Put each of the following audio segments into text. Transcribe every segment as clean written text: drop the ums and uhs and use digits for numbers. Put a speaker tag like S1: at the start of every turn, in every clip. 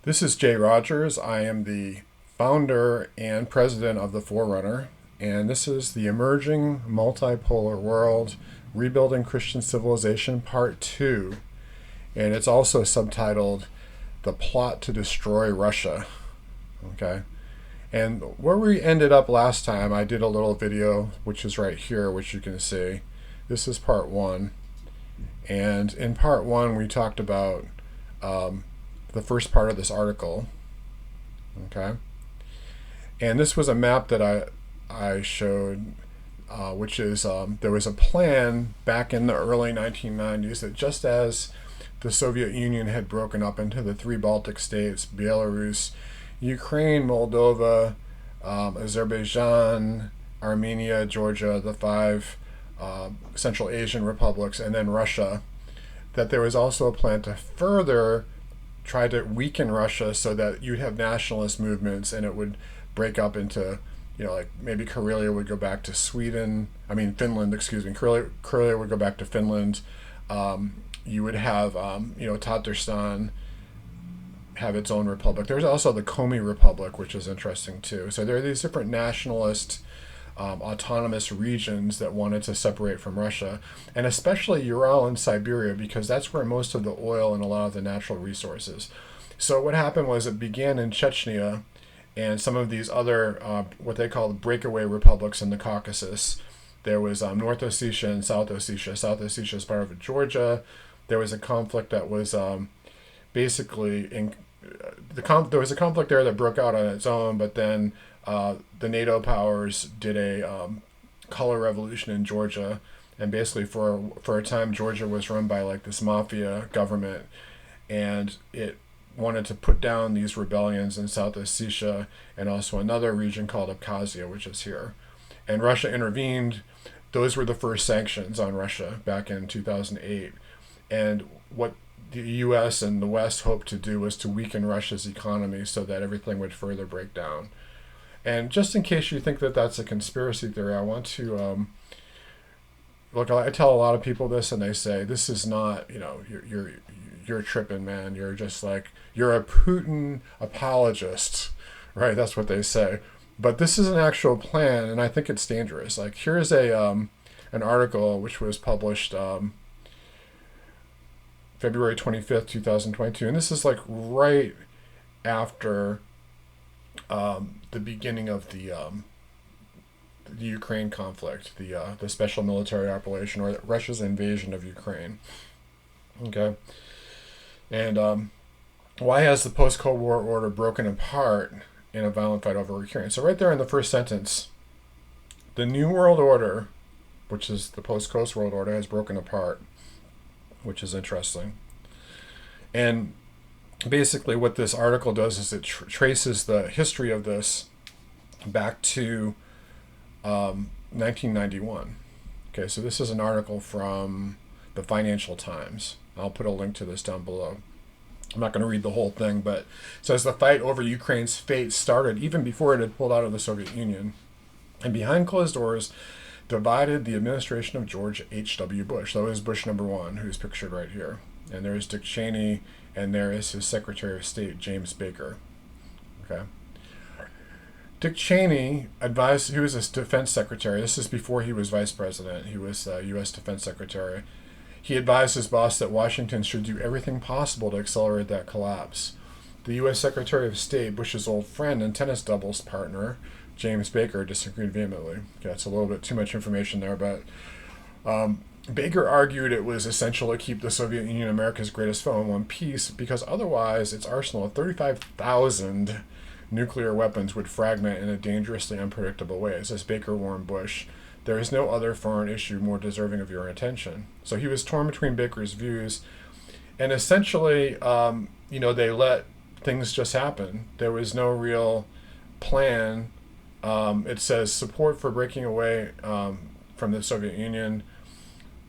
S1: This is Jay Rogers. I am the founder and president of the Forerunner, and this is the Emerging Multipolar World Rebuilding Christian Civilization Part 2. And it's also subtitled The Plot to Destroy Russia. Okay. And where we ended up last time, I did a little video, which is right here, which you can see. This is part 1. And in part 1, we talked about the first part of this article. Okay. And this was a map that I showed, which is there was a plan back in the early 1990s that just as the Soviet Union had broken up into the 3 Baltic states, Belarus, Ukraine, Moldova, Azerbaijan, Armenia, Georgia, the 5 Central Asian republics, and then Russia, that there was also a plan to further try to weaken Russia so that you'd have nationalist movements and it would break up into, like maybe Karelia would go back to Finland, excuse me. Karelia would go back to Finland. You would have, Tatarstan have its own republic. There's also the Komi Republic, which is interesting too. So there are these different nationalist autonomous regions that wanted to separate from Russia, and especially Ural and Siberia, because that's where most of the oil and a lot of the natural resources. So what happened was it began in Chechnya and some of these other, what they call breakaway republics in the Caucasus. There was North Ossetia and South Ossetia. South Ossetia is part of Georgia. There was a conflict that was basically there was a conflict there that broke out on its own, but then the NATO powers did a color revolution in Georgia, and basically for a time Georgia was run by like this mafia government, and it wanted to put down these rebellions in South Ossetia and also another region called Abkhazia, which is here. And Russia intervened. Those were the first sanctions on Russia back in 2008. And what the U.S. and the West hoped to do was to weaken Russia's economy so that everything would further break down. And just in case you think that that's a conspiracy theory, I want to look. I tell a lot of people this, and they say this is not. You're tripping, man. You're a Putin apologist, right? That's what they say. But this is an actual plan, and I think it's dangerous. Like here's an article which was published February 25th, 2022, and this is like right after the beginning of the Ukraine conflict, the special military operation, or Russia's invasion of Ukraine. Okay, and why has the post-Cold War order broken apart in a violent fight over Ukraine? So right there in the first sentence, the New World Order, which is the post-Cold World Order, has broken apart, which is interesting. And basically what this article does is it traces the history of this back to 1991. Okay, so this is an article from the Financial Times. I'll put a link to this down below. I'm not going to read the whole thing, but it says the fight over Ukraine's fate started even before it had pulled out of the Soviet Union, and behind closed doors divided the administration of George H.W. Bush. That was Bush number 1, who's pictured right here. And there is Dick Cheney, and there is his Secretary of State, James Baker. Okay. Dick Cheney advised, he was a defense secretary. This is before he was vice president. He was U.S. defense secretary. He advised his boss that Washington should do everything possible to accelerate that collapse. The U.S. Secretary of State, Bush's old friend and tennis doubles partner, James Baker, disagreed vehemently. Okay, that's a little bit too much information there, but Baker argued it was essential to keep the Soviet Union, America's greatest foe, in one piece, because otherwise its arsenal of 35,000 nuclear weapons would fragment in a dangerously unpredictable way. As Baker warned Bush, there is no other foreign issue more deserving of your attention. So he was torn between Baker's views, and essentially, they let things just happen. There was no real plan. It says support for breaking away from the Soviet Union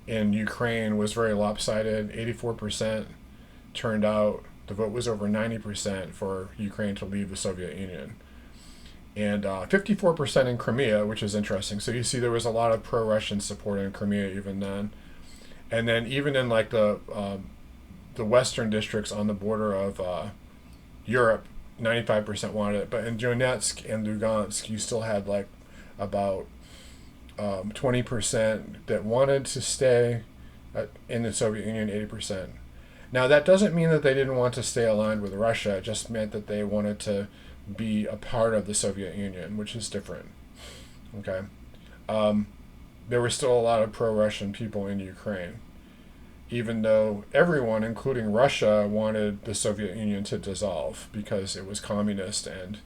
S1: in Ukraine was very lopsided. 84% turned out. The vote was over 90% for Ukraine to leave the Soviet Union. And 54% in Crimea, which is interesting. So you see there was a lot of pro-Russian support in Crimea even then. And then even in like the western districts on the border of Europe, 95% wanted it, but in Donetsk and Lugansk, you still had like about 20% that wanted to stay in the Soviet Union, 80%. Now, that doesn't mean that they didn't want to stay aligned with Russia. It just meant that they wanted to be a part of the Soviet Union, which is different. Okay. There were still a lot of pro-Russian people in Ukraine, even though everyone, including Russia, wanted the Soviet Union to dissolve because it was communist and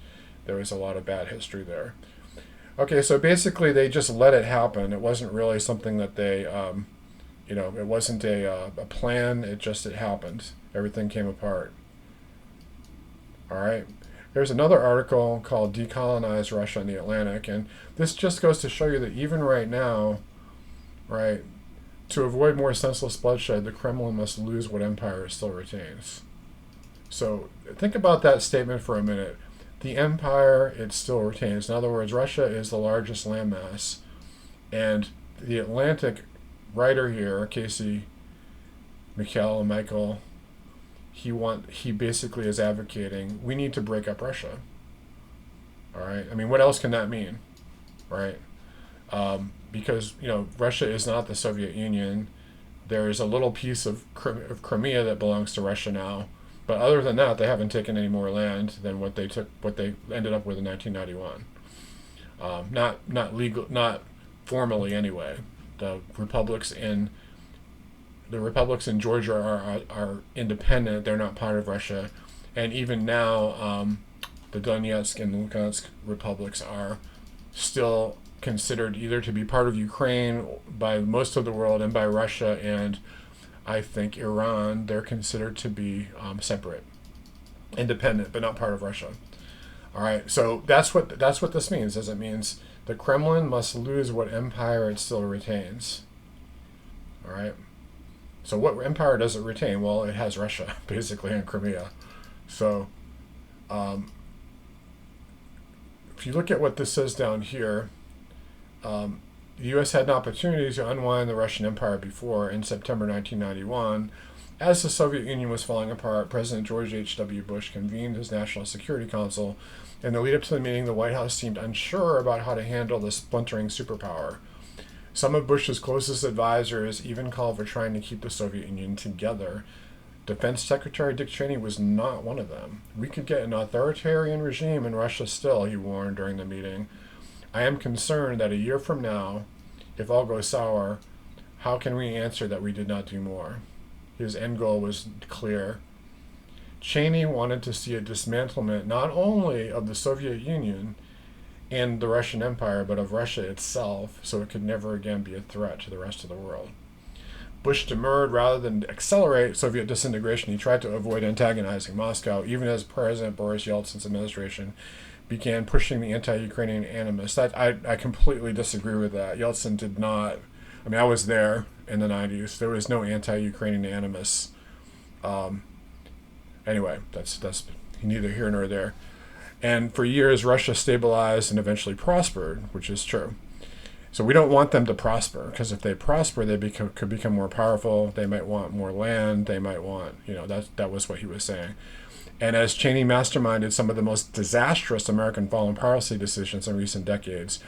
S1: there was a lot of bad history there. Okay, so basically they just let it happen. It wasn't really something that they, it wasn't a plan. It happened. Everything came apart. All right. There's another article called Decolonize Russia in the Atlantic, and this just goes to show you that even right now, right, to avoid more senseless bloodshed, the Kremlin must lose what empire it still retains. So think about that statement for a minute. The empire it still retains. In other words, Russia is the largest landmass, and the Atlantic writer here, Casey Michael, he basically is advocating we need to break up Russia. All right. I mean, what else can that mean, right? Because Russia is not the Soviet Union. There's a little piece of Crimea that belongs to Russia now, but other than that, they haven't taken any more land than what they ended up with in 1991. Not formally anyway. The republics in Georgia are independent. They're not part of Russia, and even now, the Donetsk and Lugansk republics are still considered either to be part of Ukraine by most of the world and by Russia, and I think Iran. They're considered to be separate, independent, but not part of Russia. All right, so that's what this means. Is it means the Kremlin must lose what empire it still retains. All right. So what empire does it retain? Well, it has Russia, basically, and Crimea. So if you look at what this says down here, the U.S. had an opportunity to unwind the Russian Empire before. In September 1991, as the Soviet Union was falling apart, President George H.W. Bush convened his National Security Council. In the lead up to the meeting, the White House seemed unsure about how to handle the splintering superpower. Some of Bush's closest advisors even called for trying to keep the Soviet Union together. Defense Secretary Dick Cheney was not one of them. We could get an authoritarian regime in Russia still, he warned during the meeting. I am concerned that a year from now, if all goes sour, how can we answer that we did not do more? His end goal was clear. Cheney wanted to see a dismantlement not only of the Soviet Union and the Russian Empire, but of Russia itself, so it could never again be a threat to the rest of the world. Bush demurred rather than accelerate Soviet disintegration. He tried to avoid antagonizing Moscow, even as President Boris Yeltsin's administration began pushing the anti-Ukrainian animus. I completely disagree with that. Yeltsin did not. I mean, I was there in the 90s. There was no anti-Ukrainian animus. Anyway, that's neither here nor there. And for years, Russia stabilized and eventually prospered, which is true. So we don't want them to prosper, because if they prosper, they could become more powerful. They might want more land. They might want, that was what he was saying. And as Cheney masterminded some of the most disastrous American foreign policy decisions in recent decades,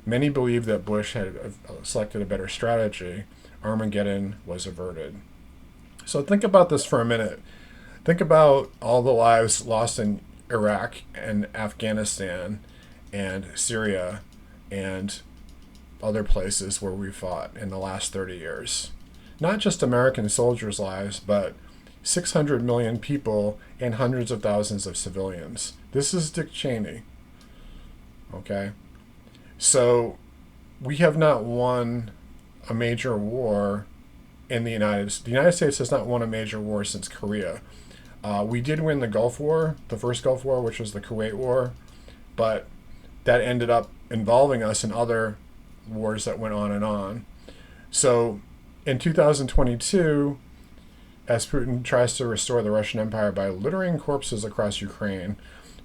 S1: many believe that Bush had selected a better strategy. Armageddon was averted. So think about this for a minute. Think about all the lives lost in Iraq and Afghanistan and Syria and other places where we fought in the last 30 years. Not just American soldiers' lives, but 600 million people and hundreds of thousands of civilians. This is Dick Cheney. Okay? So we have not won a major war in the United States. The United States has not won a major war since Korea. We did win the Gulf War, the first Gulf War, which was the Kuwait War, but that ended up involving us in other wars that went on and on. So in 2022, as Putin tries to restore the Russian Empire by littering corpses across Ukraine,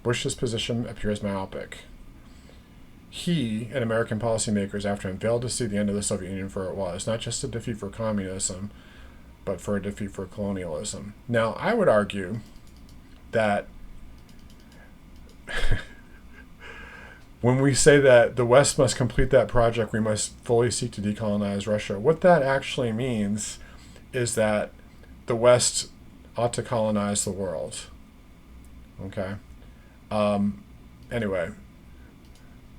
S1: Bush's position appears myopic. He and American policymakers after him failed to see the end of the Soviet Union for what it was, not just a defeat for communism, but for a defeat for colonialism. Now, I would argue that when we say that the West must complete that project, we must fully seek to decolonize Russia, what that actually means is that the West ought to colonize the world. Okay? Anyway,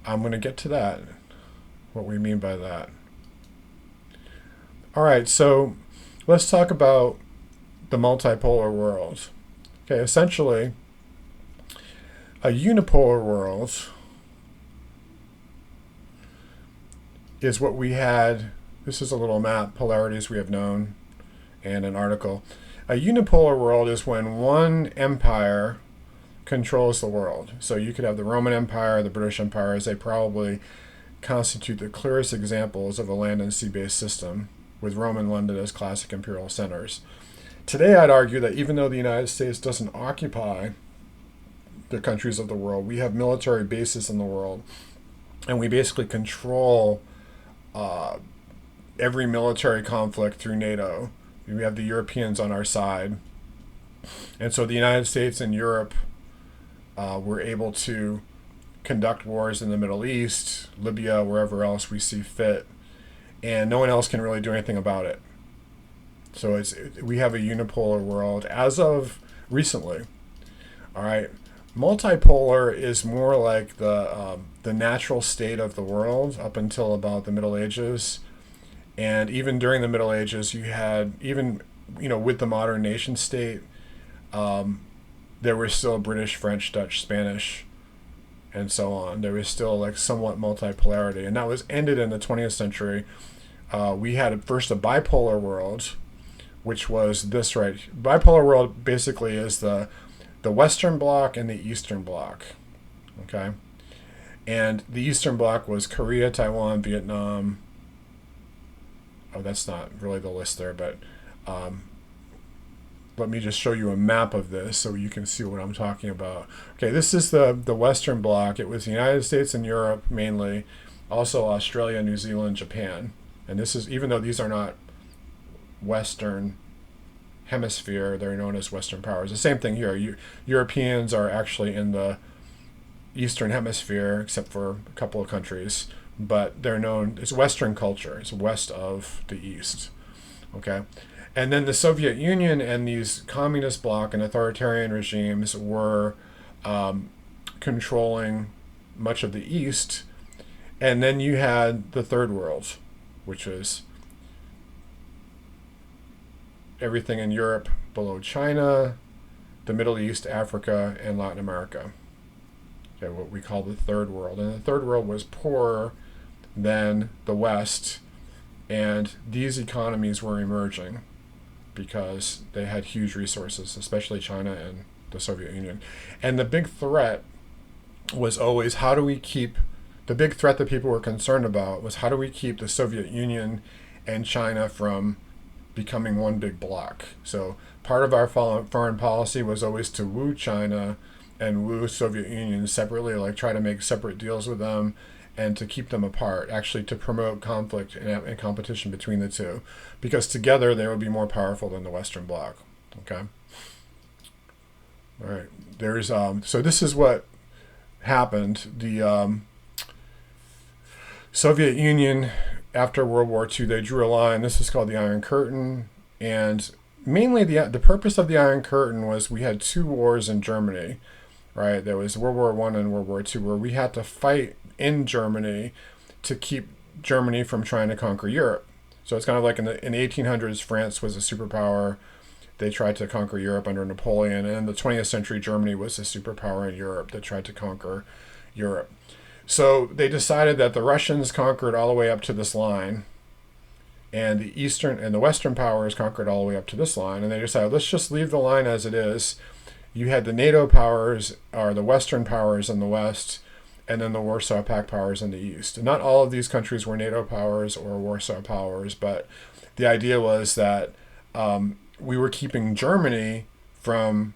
S1: I'm going to get to that, what we mean by that. All right, so let's talk about the multipolar world. Okay, essentially, a unipolar world is what we had. This is a little map, Polarities we have known, and an article. A unipolar world is when one empire controls the world. So you could have the Roman Empire, the British Empire, as they probably constitute the clearest examples of a land and sea-based system, with Rome and London as classic imperial centers. Today, I'd argue that even though the United States doesn't occupy the countries of the world, we have military bases in the world, and we basically control every military conflict through NATO. We have the Europeans on our side. And so the United States and Europe were able to conduct wars in the Middle East, Libya, wherever else we see fit. And no one else can really do anything about it. So we have a unipolar world as of recently. All right. Multipolar is more like the natural state of the world up until about the Middle Ages. And even during the Middle Ages, you had, even, with the modern nation state, there was still British, French, Dutch, Spanish, and so on. There was still like somewhat multipolarity. And that was ended in the 20th century. We had first a bipolar world, which was this right. Bipolar world basically is the Western Bloc and the Eastern Bloc. Okay? And the Eastern Bloc was Korea, Taiwan, Vietnam. Oh, that's not really the list there, but let me just show you a map of this so you can see what I'm talking about. Okay, this is the Western Bloc. It was the United States and Europe mainly, also Australia, New Zealand, Japan. And this is, even though these are not Western hemisphere, they're known as Western powers. The same thing here. Europeans are actually in the Eastern hemisphere, except for a couple of countries, but they're known as Western culture. It's west of the East. Okay? And then the Soviet Union and these communist bloc and authoritarian regimes were controlling much of the East. And then you had the Third World, which was everything in Europe below China, the Middle East, Africa, and Latin America. Okay, what we call the Third World. And the Third World was poorer than the West, and these economies were emerging because they had huge resources, especially China and the Soviet Union. And the big threat was always, the big threat that people were concerned about was how do we keep the Soviet Union and China from becoming one big bloc. So part of our foreign policy was always to woo China and woo Soviet Union separately, like try to make separate deals with them and to keep them apart, actually to promote conflict and competition between the two, because together they would be more powerful than the Western Bloc. Okay. All right. There's so this is what happened. The Soviet Union, after World War II, they drew a line. This is called the Iron Curtain, and mainly the purpose of the Iron Curtain was we had two wars in Germany, right? There was World War I and World War II, where we had to fight in Germany to keep Germany from trying to conquer Europe. So it's kind of like in the 1800s, France was a superpower. They tried to conquer Europe under Napoleon, and in the 20th century, Germany was a superpower in Europe that tried to conquer Europe. So they decided that the Russians conquered all the way up to this line, and the Eastern and the Western powers conquered all the way up to this line, and they decided, let's just leave the line as it is. You had the NATO powers, or the Western powers in the West, and then the Warsaw Pact powers in the East. And not all of these countries were NATO powers or Warsaw powers, but the idea was that we were keeping Germany from,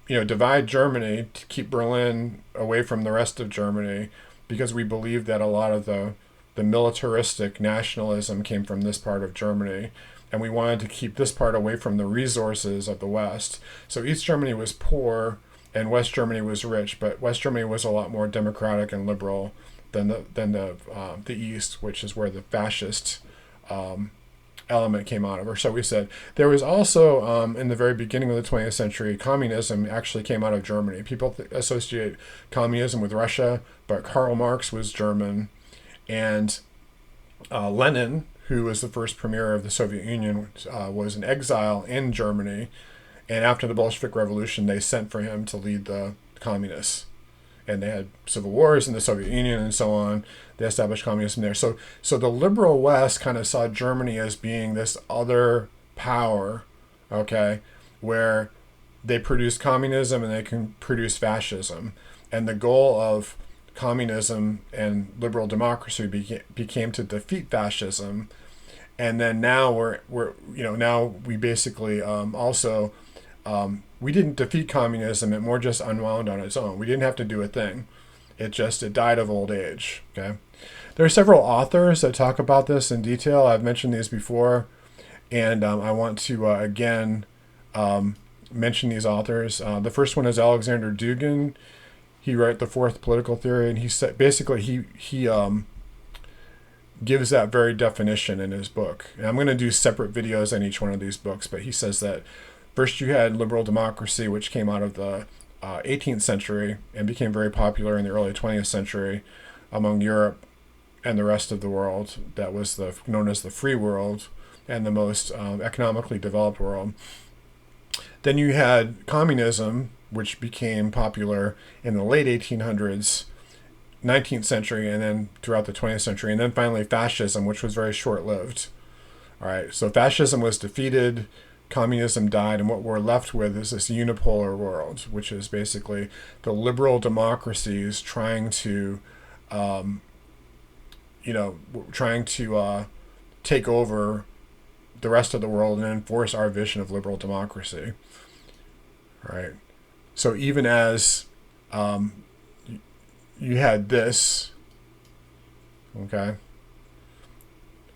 S1: divide Germany to keep Berlin away from the rest of Germany, because we believed that a lot of the militaristic nationalism came from this part of Germany, and we wanted to keep this part away from the resources of the West. So East Germany was poor, and West Germany was rich, but West Germany was a lot more democratic and liberal than the East, which is where the fascist element came out of. Or so we said. There was also, in the very beginning of the 20th century, communism actually came out of Germany. People associate communism with Russia, but Karl Marx was German, and Lenin, who was the first premier of the Soviet Union, was in exile in Germany. And after the Bolshevik Revolution, they sent for him to lead the communists. And they had civil wars in the Soviet Union and so on. They established communism there. So the liberal West kind of saw Germany as being this other power, okay, where they produce communism and they can produce fascism. And the goal of communism and liberal democracy became to defeat fascism. And then now now we basically also we didn't defeat communism. It more just unwound on its own. We didn't have to do a thing. It died of old age. Okay. There are several authors that talk about this in detail. I've mentioned these before, and I want to again mention these authors. The first one is Alexander Dugin. He wrote The Fourth Political Theory, and he said basically he gives that very definition in his book. And I'm going to do separate videos on each one of these books, but he says that first you had liberal democracy, which came out of the 18th century and became very popular in the early 20th century among Europe and the rest of the world. That was known as the free world and the most economically developed world. Then you had communism, which became popular in the late 1800s, 19th century, and then throughout the 20th century, and then finally fascism, which was very short-lived. All right, so fascism was defeated, communism died, and what we're left with is this unipolar world, which is basically the liberal democracies trying to take over the rest of the world and enforce our vision of liberal democracy. All right. So even as you had this, okay,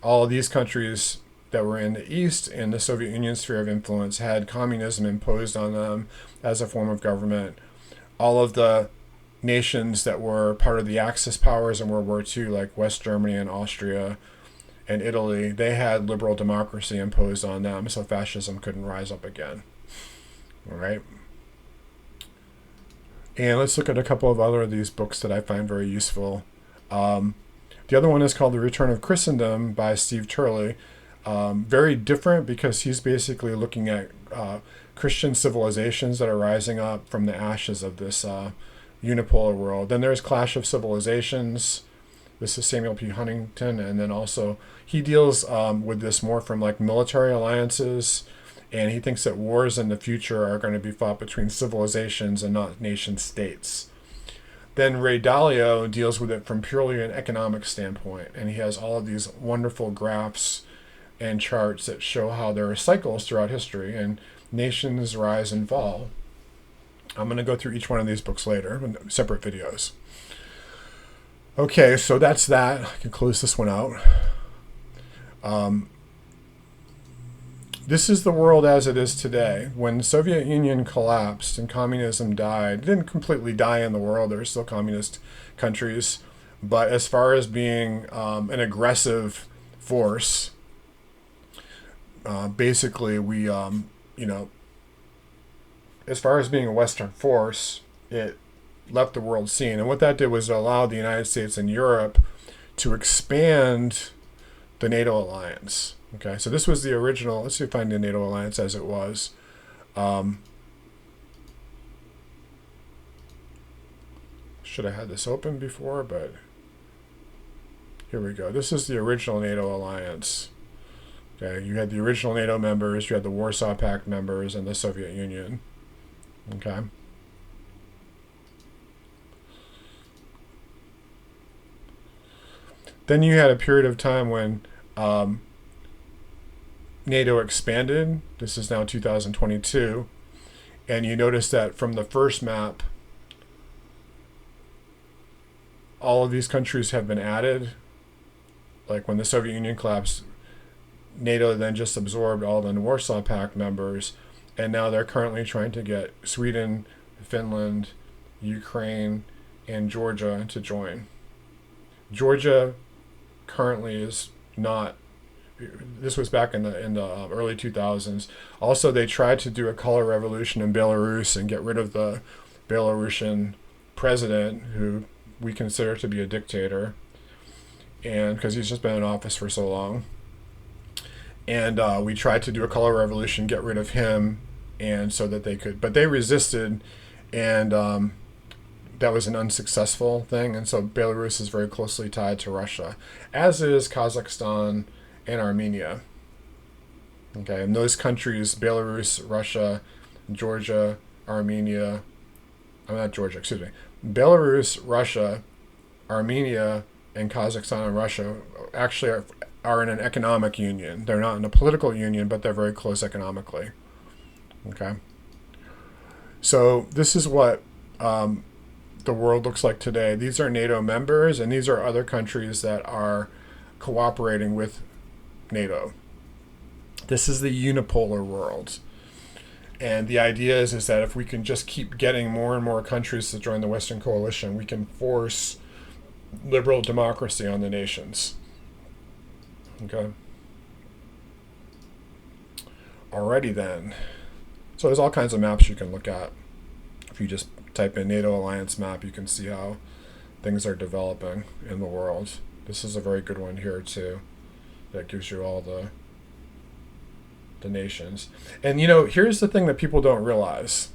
S1: all of these countries that were in the East in the Soviet Union sphere of influence had communism imposed on them as a form of government. All of the nations that were part of the Axis powers in World War II, like West Germany and Austria and Italy, they had liberal democracy imposed on them, so fascism couldn't rise up again. All right. And let's look at a couple of other of these books that I find very useful. The other one is called The Return of Christendom by Steve Turley. Very different because he's basically looking at Christian civilizations that are rising up from the ashes of this unipolar world. Then there's Clash of Civilizations. This is Samuel P. Huntington. And then also he deals with this more from like military alliances. And he thinks that wars in the future are going to be fought between civilizations and not nation states. Then Ray Dalio deals with it from purely an economic standpoint. And he has all of these wonderful graphs and charts that show how there are cycles throughout history and nations rise and fall. I'm going to go through each one of these books later in separate videos. Okay, so that's that. I can close this one out. This is the world as it is today. When the Soviet Union collapsed and communism died, it didn't completely die in the world. There are still communist countries. But as far as being an aggressive force, basically we, as far as being a Western force, it left the world scene. And what that did was allow the United States and Europe to expand the NATO alliance. Okay, so this was the original. Let's see if I find the NATO alliance as it was. Should have had this open before, but here we go. This is the original NATO alliance. Okay, you had the original NATO members, you had the Warsaw Pact members, and the Soviet Union. Okay. Then you had a period of time when NATO expanded. This is now 2022. And you notice that from the first map, all of these countries have been added. Like when the Soviet Union collapsed, NATO then just absorbed all the Warsaw Pact members. And now they're currently trying to get Sweden, Finland, Ukraine, and Georgia to join. Georgia currently is not. This was back in the early 2000s. Also, they tried to do a color revolution in Belarus and get rid of the Belarusian president, who we consider to be a dictator, and because he's just been in office for so long. And we tried to do a color revolution, get rid of him, and so that they could, but they resisted, and that was an unsuccessful thing. And so Belarus is very closely tied to Russia, as is Kazakhstan and Armenia. Okay, and those countries, Belarus, Russia, Georgia, Armenia, I'm not Georgia, excuse me, Belarus, Russia, Armenia, and Kazakhstan and Russia actually are in an economic union. They're not in a political union, but they're very close economically. Okay. So this is what the world looks like today. These are NATO members, and these are other countries that are cooperating with NATO. This is the unipolar world. And the idea is that if we can just keep getting more and more countries to join the Western coalition, we can force liberal democracy on the nations. Okay. Alrighty then. So there's all kinds of maps you can look at. If you just type in NATO alliance map, you can see how things are developing in the world. This is a very good one here too, that gives you all the nations. And here's the thing that people don't realize.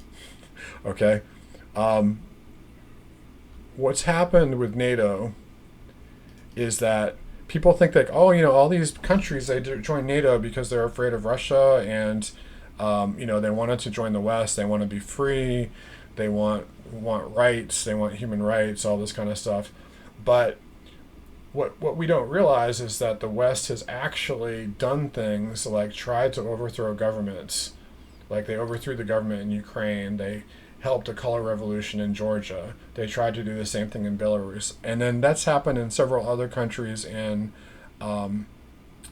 S1: Okay, what's happened with NATO is that people think that, all these countries, they join NATO because they're afraid of Russia, and they wanted to join the West. They want to be free. They want rights. They want human rights, all this kind of stuff. But what we don't realize is that the West has actually done things like tried to overthrow governments. Like they overthrew the government in Ukraine. They helped a color revolution in Georgia. They tried to do the same thing in Belarus. And then that's happened in several other countries in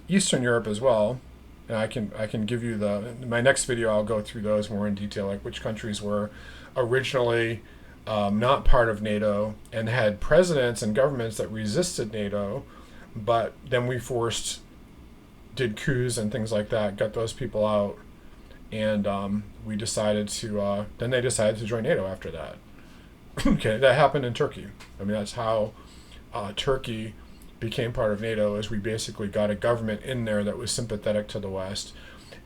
S1: Eastern Europe as well. And I can give you in my next video, I'll go through those more in detail, like which countries were originally not part of NATO and had presidents and governments that resisted NATO, but then we did coups and things like that, got those people out, and we decided to, then they decided to join NATO after that. Okay, that happened in Turkey. I mean, that's how Turkey became part of NATO, is we basically got a government in there that was sympathetic to the West.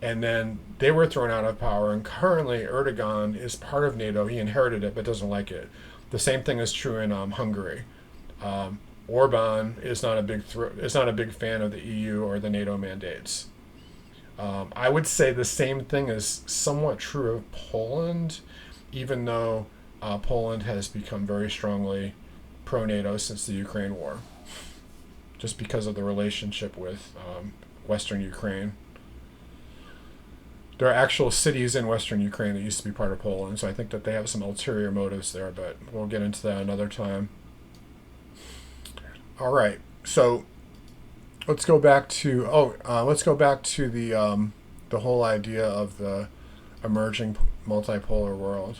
S1: And then they were thrown out of power, and currently Erdogan is part of NATO. He inherited it but doesn't like it. The same thing is true in Hungary. Orban is not a big fan of the EU or the NATO mandates. I would say the same thing is somewhat true of Poland, even though Poland has become very strongly pro-NATO since the Ukraine war, just because of the relationship with Western Ukraine. There are actual cities in Western Ukraine that used to be part of Poland, so I think that they have some ulterior motives there, but we'll get into that another time. All right, so let's go back to the whole idea of the emerging multipolar world.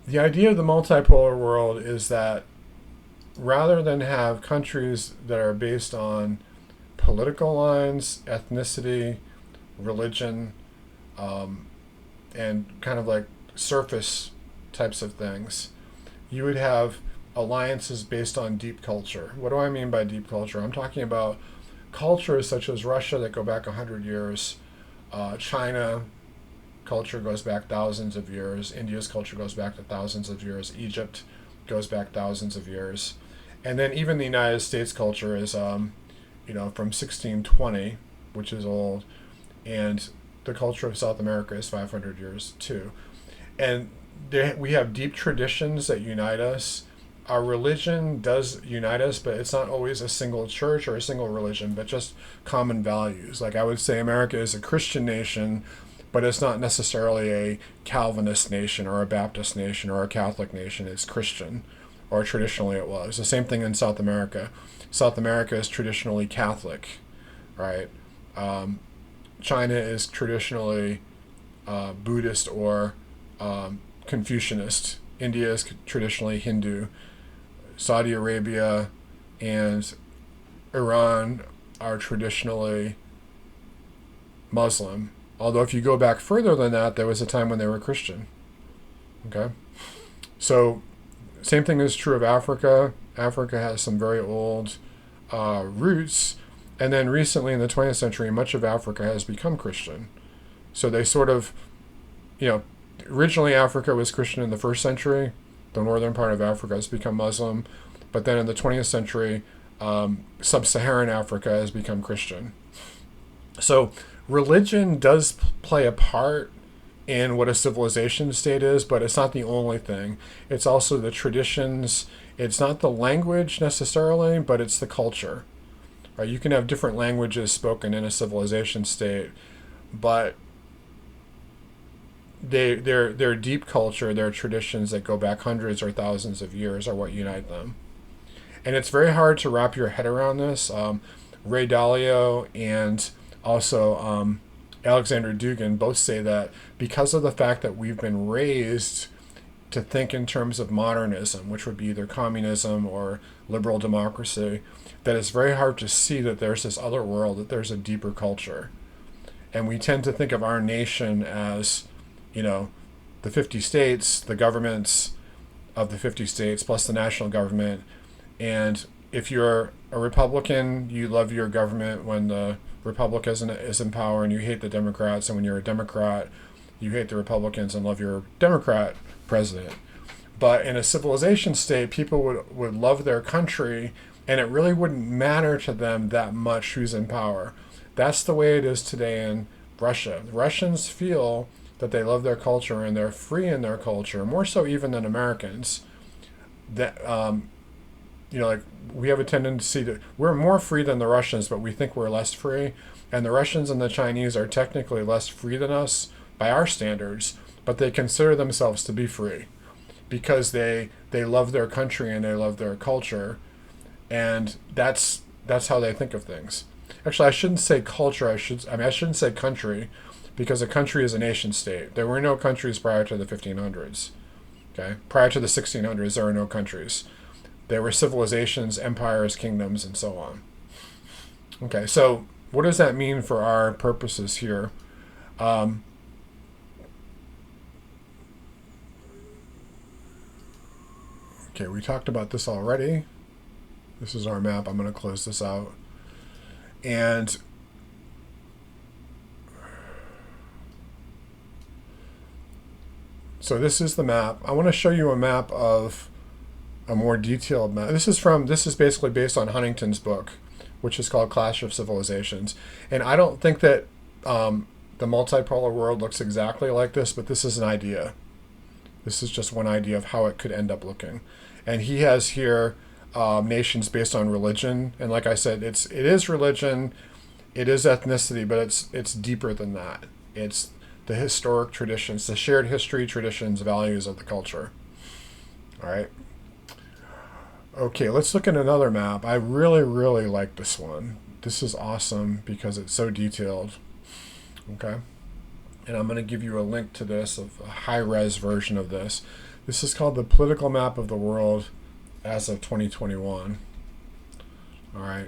S1: The idea of the multipolar world is that rather than have countries that are based on political lines, ethnicity, religion, and kind of like surface types of things, you would have alliances based on deep culture. What do I mean by deep culture? I'm talking about cultures such as Russia that go back 100 years, China culture goes back thousands of years, India's culture goes back to thousands of years, Egypt goes back thousands of years, and then even the United States culture is from 1620, which is old, and the culture of South America is 500 years too. And we have deep traditions that unite us. Our religion does unite us, but it's not always a single church or a single religion, but just common values. Like I would say America is a Christian nation, but it's not necessarily a Calvinist nation or a Baptist nation or a Catholic nation. It's Christian, or traditionally it was. The same thing in South America. South America is traditionally Catholic, right? China is traditionally Buddhist or Confucianist. India is traditionally Hindu. Saudi Arabia and Iran are traditionally Muslim. Although if you go back further than that, there was a time when they were Christian. Okay? So, same thing is true of Africa. Africa has some very old roots. And then recently in the 20th century, much of Africa has become Christian. So they sort of, originally Africa was Christian in the first century. The northern part of Africa has become Muslim. But then in the 20th century, sub-Saharan Africa has become Christian. So religion does play a part in what a civilization state is, but it's not the only thing. It's also the traditions. It's not the language necessarily, but it's the culture. Right? You can have different languages spoken in a civilization state, but their deep culture, their traditions that go back hundreds or thousands of years are what unite them. And it's very hard to wrap your head around this. Ray Dalio and also Alexander Dugin both say that because of the fact that we've been raised to think in terms of modernism, which would be either communism or liberal democracy, that it's very hard to see that there's this other world, that there's a deeper culture. And we tend to think of our nation as, the 50 states, the governments of the 50 states, plus the national government. And if you're a Republican, you love your government when the Republic is in power, and you hate the Democrats. And when you're a Democrat, you hate the Republicans and love your Democrat president. But in a civilization state, people would love their country, and it really wouldn't matter to them that much who's in power. That's the way it is today in Russia. The Russians feel that they love their culture and they're free in their culture, more so even than Americans. That we have a tendency to, we're more free than the Russians, but we think we're less free. And the Russians and the Chinese are technically less free than us by our standards, but they consider themselves to be free because they love their country and they love their culture, and that's how they think of things. Actually, I shouldn't say culture. I shouldn't say country, because a country is a nation state. There were no countries prior to the 1500s. Okay, prior to the 1600s, there were no countries. There were civilizations, empires, kingdoms, and so on. Okay, so what does that mean for our purposes here? Okay, we talked about this already. This is our map. I'm going to close this out. And so this is the map. I want to show you a map of a more detailed map. This is basically based on Huntington's book, which is called Clash of Civilizations. And I don't think that the multipolar world looks exactly like this, but this is an idea. This is just one idea of how it could end up looking. And he has here nations based on religion. And like I said, it is religion, it is ethnicity, but it's deeper than that. It's the historic traditions, the shared history, traditions, values of the culture. All right. Okay, let's look at another map. I really, really like this one. This is awesome because it's so detailed. Okay. And I'm going to give you a link to this, of a high-res version of this. This is called the Political Map of the World as of 2021. All right.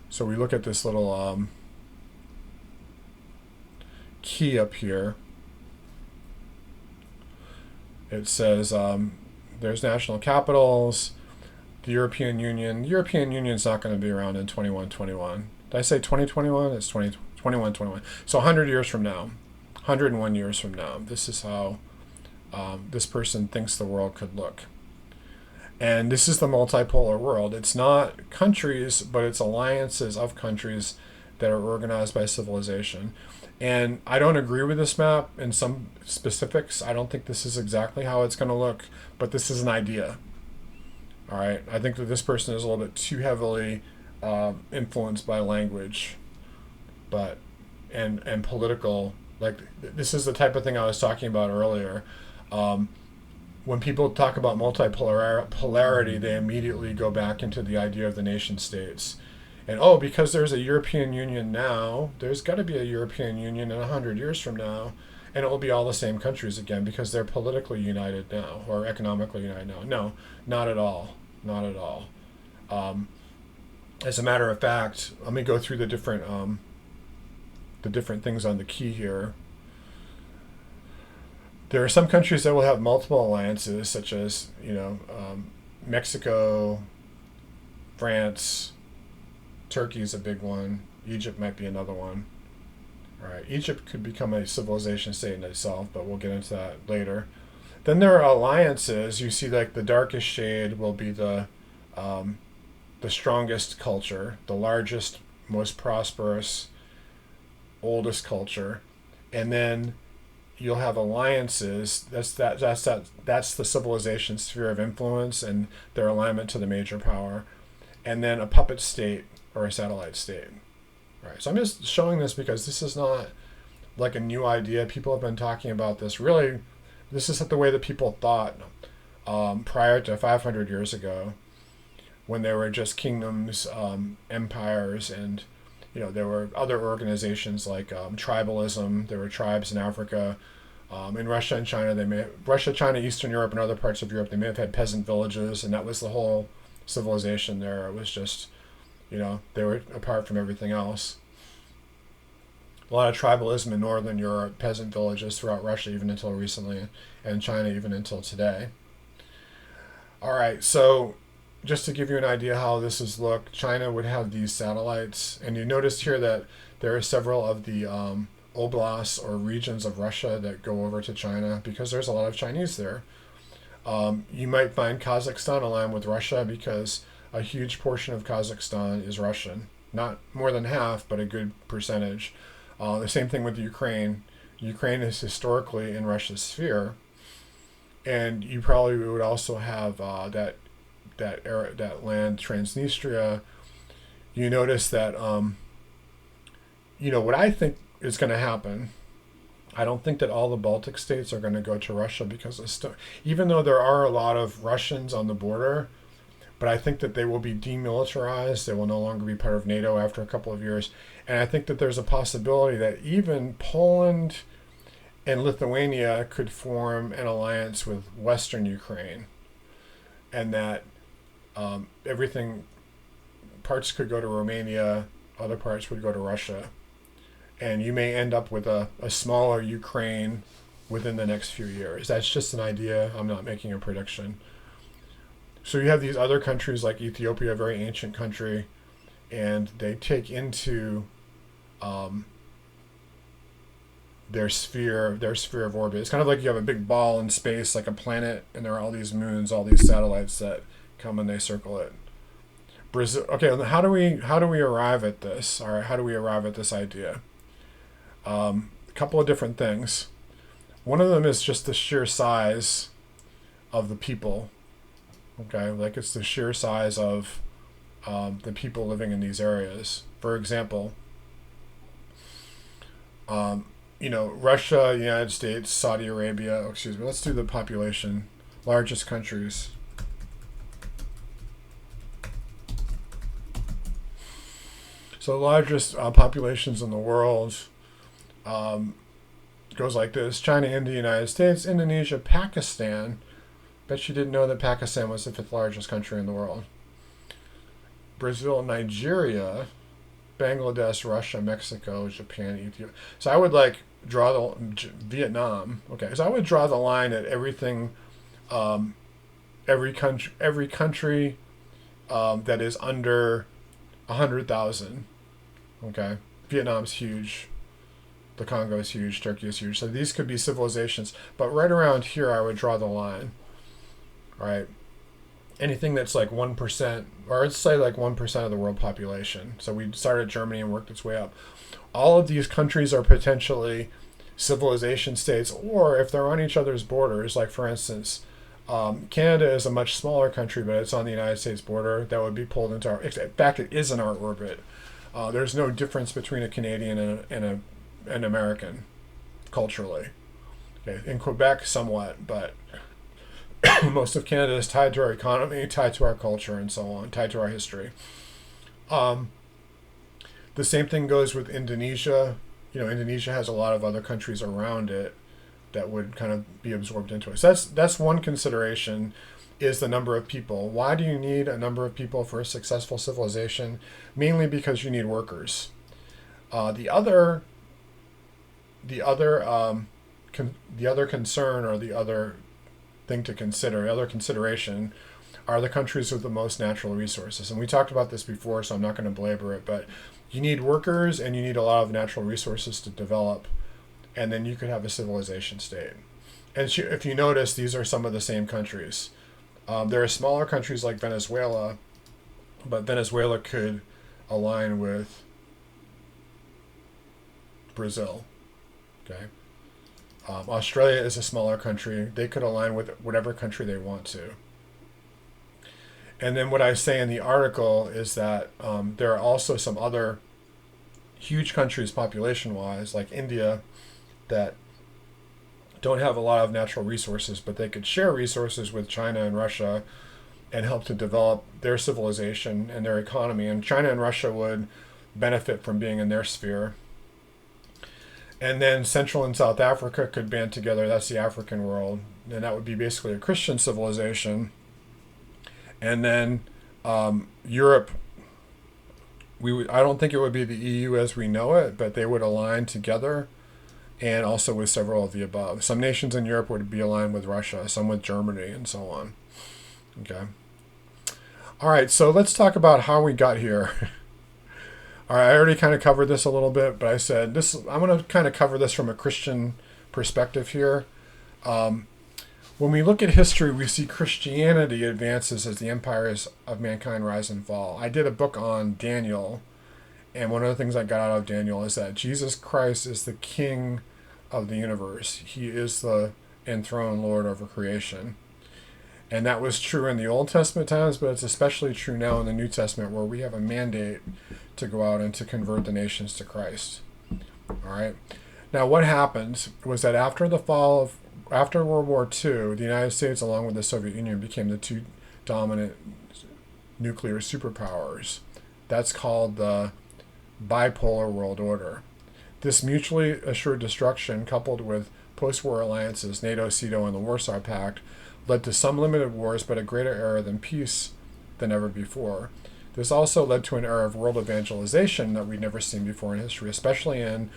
S1: So we look at this little key up here. It says there's national capitals, the European Union. The European Union's not going to be around in 2121. Did I say 2021? It's 2121. So 100 years from now, 101 years from now, this is how this person thinks the world could look. And this is the multipolar world. It's not countries, but it's alliances of countries that are organized by civilization. And I don't agree with this map in some specifics. I don't think this is exactly how it's going to look, but this is an idea. All right. I think that this person is a little bit too heavily influenced by language, and political. Like, this is the type of thing I was talking about earlier. When people talk about multipolarity, they immediately go back into the idea of the nation states. And, because there's a European Union now, there's got to be a European Union in 100 years from now. and it will be all the same countries again because they're politically united now or economically united now. No, not at all. Not at all. Um, as a matter of fact, let me go through the different things on the key here. There are some countries that will have multiple alliances, such as Mexico, France, Turkey is a big one. Egypt might be another one. All right, Egypt could become a civilization state in itself, but we'll get into that later. Then there are alliances. You see, like the darkest shade will be the strongest culture, the largest, most prosperous, oldest culture, and then you'll have alliances. That's the civilization sphere of influence and their alignment to the major power, and then a puppet state or a satellite state. Right. So I'm just showing this because this is not like a new idea. People have been talking about this. Really, this is the way that people thought prior to 500 years ago, when there were just kingdoms, empires, and there were other organizations like tribalism. There were tribes in Africa. In Russia and China, Russia, China, Eastern Europe, and other parts of Europe, they may have had peasant villages, and that was the whole civilization there. It was just, they were apart from everything else. A lot of tribalism in Northern Europe, peasant villages throughout Russia, even until recently, and China, even until today. All right, so just to give you an idea how this is looked, China would have these satellites, and you notice here that there are several of the oblasts or regions of Russia that go over to China because there's a lot of Chinese there. You might find Kazakhstan aligned with Russia because a huge portion of Kazakhstan is Russian. Not more than half, but a good percentage. The same thing with Ukraine. Ukraine is historically in Russia's sphere, and you probably would also have that land, Transnistria. You notice that what I think is going to happen. I don't think that all the Baltic states are going to go to Russia because even though there are a lot of Russians on the border, but I think that they will be demilitarized. They will no longer be part of NATO after a couple of years. And I think that there's a possibility that even Poland and Lithuania could form an alliance with Western Ukraine, and that parts could go to Romania, other parts would go to Russia. And you may end up with a smaller Ukraine within the next few years. That's just an idea. I'm not making a prediction. So you have these other countries like Ethiopia, a very ancient country, and they take into their sphere of orbit. It's kind of like you have a big ball in space, like a planet, and there are all these moons, all these satellites that come and they circle it. Brazil. Okay, how do we arrive at this? All right, how do we arrive at this idea? A couple of different things. One of them is just the sheer size of the people. Okay, like it's the sheer size of the people living in these areas. For example, Russia, United States, Saudi Arabia. Excuse me. Let's do the population, largest countries. So the largest populations in the world goes like this: China, India, United States, Indonesia, Pakistan. Bet you didn't know that Pakistan was the 5th largest country in the world. Brazil, Nigeria, Bangladesh, Russia, Mexico, Japan, Ethiopia. So I would draw Vietnam. Okay, so I would draw the line at everything, every country that is under 100,000. Okay, Vietnam's huge. The Congo is huge. Turkey is huge. So these could be civilizations. But right around here, I would draw the line. Right? Anything that's like 1%, or let's say like 1% of the world population. So we started Germany and worked its way up. All of these countries are potentially civilization states, or if they're on each other's borders, like for instance, Canada is a much smaller country, but it's on the United States border. That would be pulled into our. In fact, it is in our orbit. There's no difference between a Canadian and an American, culturally. Okay, in Quebec, somewhat, but most of Canada is tied to our economy, tied to our culture, and so on, tied to our history. The same thing goes with Indonesia. Indonesia has a lot of other countries around it, that would kind of be absorbed into it. So that's one consideration, is the number of people. Why do you need a number of people for a successful civilization? Mainly because you need workers. The other concern, or the other thing to consider, the other consideration, are the countries with the most natural resources. And we talked about this before, so I'm not going to belabor it, but you need workers and you need a lot of natural resources to develop, and then you could have a civilization state. And if you notice, these are some of the same countries. There are smaller countries like Venezuela, but Venezuela could align with Brazil. Okay. Australia is a smaller country. They could align with whatever country they want to. And then what I say in the article is that there are also some other huge countries population-wise, like India, that don't have a lot of natural resources, but they could share resources with China and Russia and help to develop their civilization and their economy. And China and Russia would benefit from being in their sphere. And then Central and South Africa could band together. That's the African world. And that would be basically a Christian civilization. And then Europe, I don't think it would be the EU as we know it, but they would align together, and also with several of the above. Some nations in Europe would be aligned with Russia, some with Germany, and so on. Okay. All right, so let's talk about how we got here. All right, I already kind of covered this a little bit, but I said I'm going to kind of cover this from a Christian perspective here. When we look at history, we see Christianity advances as the empires of mankind rise and fall. I did a book on Daniel, and one of the things I got out of Daniel is that Jesus Christ is the King of the universe. He is the enthroned Lord over creation. And that was true in the Old Testament times, but it's especially true now in the New Testament, where we have a mandate to go out and to convert the nations to Christ. All right. Now, what happened was that after World War II, the United States, along with the Soviet Union, became the two dominant nuclear superpowers. That's called the bipolar world order. This mutually assured destruction, coupled with post-war alliances, NATO, SEATO, and the Warsaw Pact, led to some limited wars, but a greater era than peace than ever before. This also led to an era of world evangelization that we'd never seen before in history, especially in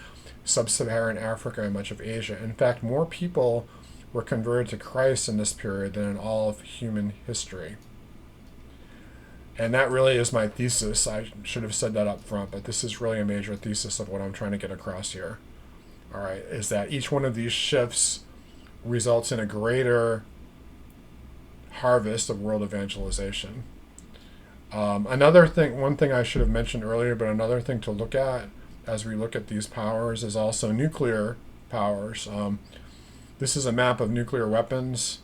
S1: sub-Saharan Africa and much of Asia. In fact, more people were converted to Christ in this period than in all of human history. And that really is my thesis. I should have said that up front, but this is really a major thesis of what I'm trying to get across here. All right, is that each one of these shifts results in a greater harvest of world evangelization. One thing I should have mentioned earlier, but another thing to look at as we look at these powers is also nuclear powers. This is a map of nuclear weapons,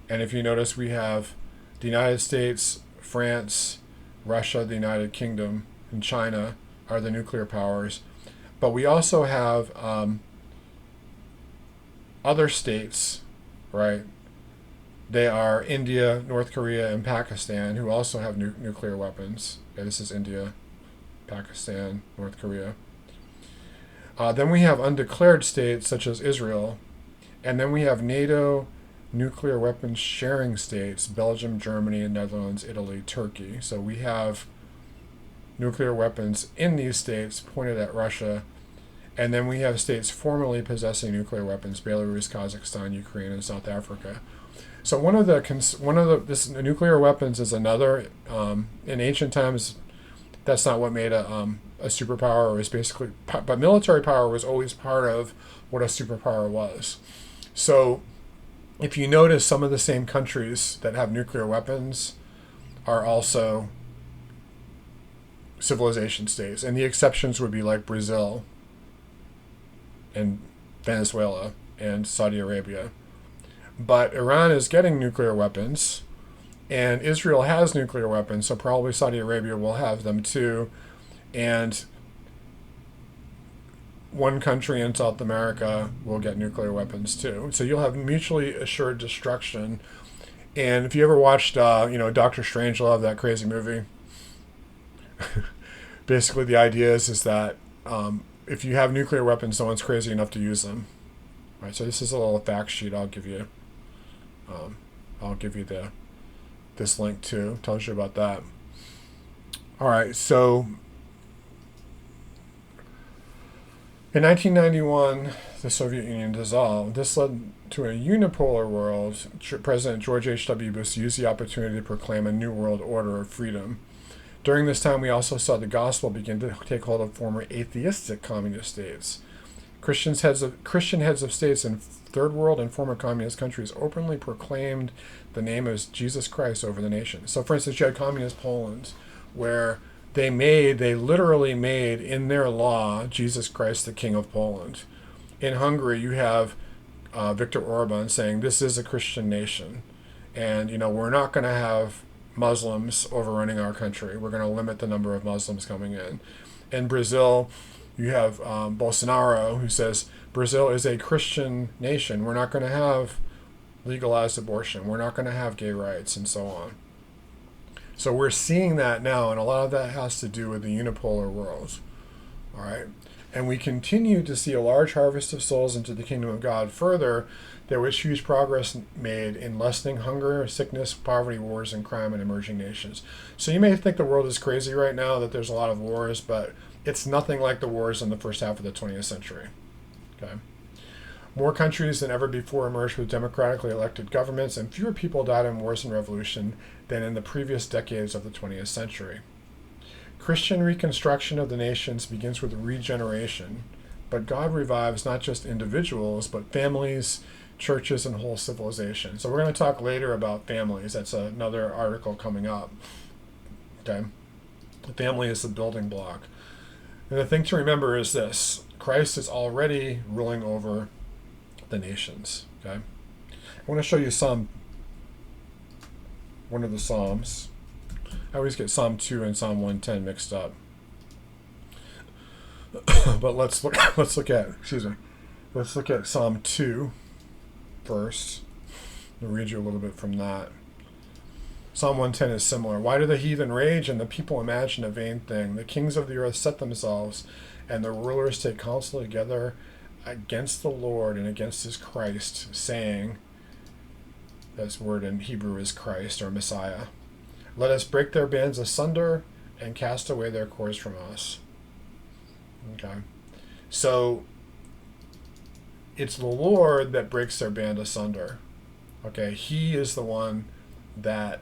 S1: and if you notice, we have the United States, France, Russia, the United Kingdom, and China are the nuclear powers. But we also have other states, right? They are India, North Korea, and Pakistan, who also have nuclear weapons. Okay, this is India, Pakistan, North Korea. Then we have undeclared states such as Israel. And then we have NATO nuclear weapons sharing states, Belgium, Germany, Netherlands, Italy, Turkey. So we have nuclear weapons in these states pointed at Russia. And then we have states formally possessing nuclear weapons, Belarus, Kazakhstan, Ukraine, and South Africa. So this nuclear weapons is another, in ancient times, that's not what made a superpower. It was basically, but military power was always part of what a superpower was. So if you notice, some of the same countries that have nuclear weapons are also civilization states. And the exceptions would be like Brazil and Venezuela and Saudi Arabia. But Iran is getting nuclear weapons, and Israel has nuclear weapons, so probably Saudi Arabia will have them too. And one country in South America will get nuclear weapons too. So you'll have mutually assured destruction. And if you ever watched, Dr. Strangelove, that crazy movie, basically the idea is that if you have nuclear weapons, no one's crazy enough to use them. All right, so this is a little fact sheet I'll give you. I'll give you this link too. Tells you about that. All right, so in 1991, the Soviet Union dissolved. This led to a unipolar world. President George H.W. Bush used the opportunity to proclaim a new world order of freedom. During this time, we also saw the gospel begin to take hold of former atheistic communist states. Christian heads of states in third world and former communist countries openly proclaimed the name of Jesus Christ over the nation. So, for instance, you had communist Poland, where they literally made in their law Jesus Christ the King of Poland. In Hungary, you have Viktor Orban saying this is a Christian nation, and we're not going to have Muslims overrunning our country. We're going to limit the number of Muslims coming in. In Brazil, you have Bolsonaro, who says Brazil is a Christian nation. We're not going to have legalized abortion. We're not going to have gay rights, and so on. So we're seeing that now, and a lot of that has to do with the unipolar world. All right? And we continue to see a large harvest of souls into the kingdom of God. Further, there was huge progress made in lessening hunger, sickness, poverty, wars, and crime in emerging nations. So you may think the world is crazy right now, that there's a lot of wars, but it's nothing like the wars in the first half of the 20th century. Okay? More countries than ever before emerged with democratically elected governments, and fewer people died in wars and revolution than in the previous decades of the 20th century. Christian reconstruction of the nations begins with regeneration, but God revives not just individuals, but families, churches, and whole civilizations. So we're going to talk later about families. That's another article coming up. Okay? The family is the building block. And the thing to remember is this: Christ is already ruling over the nations. Okay? I want to show you one of the Psalms. I always get Psalm 2 and Psalm 110 mixed up. But let's look at Psalm 2 first. I'll read you a little bit from that. Psalm 110 is similar. Why do the heathen rage and the people imagine a vain thing? The kings of the earth set themselves, and the rulers take counsel together against the Lord and against his Christ, saying, this word in Hebrew is Christ or Messiah, let us break their bands asunder and cast away their cords from us. Okay. So it's the Lord that breaks their band asunder. Okay. He is the one that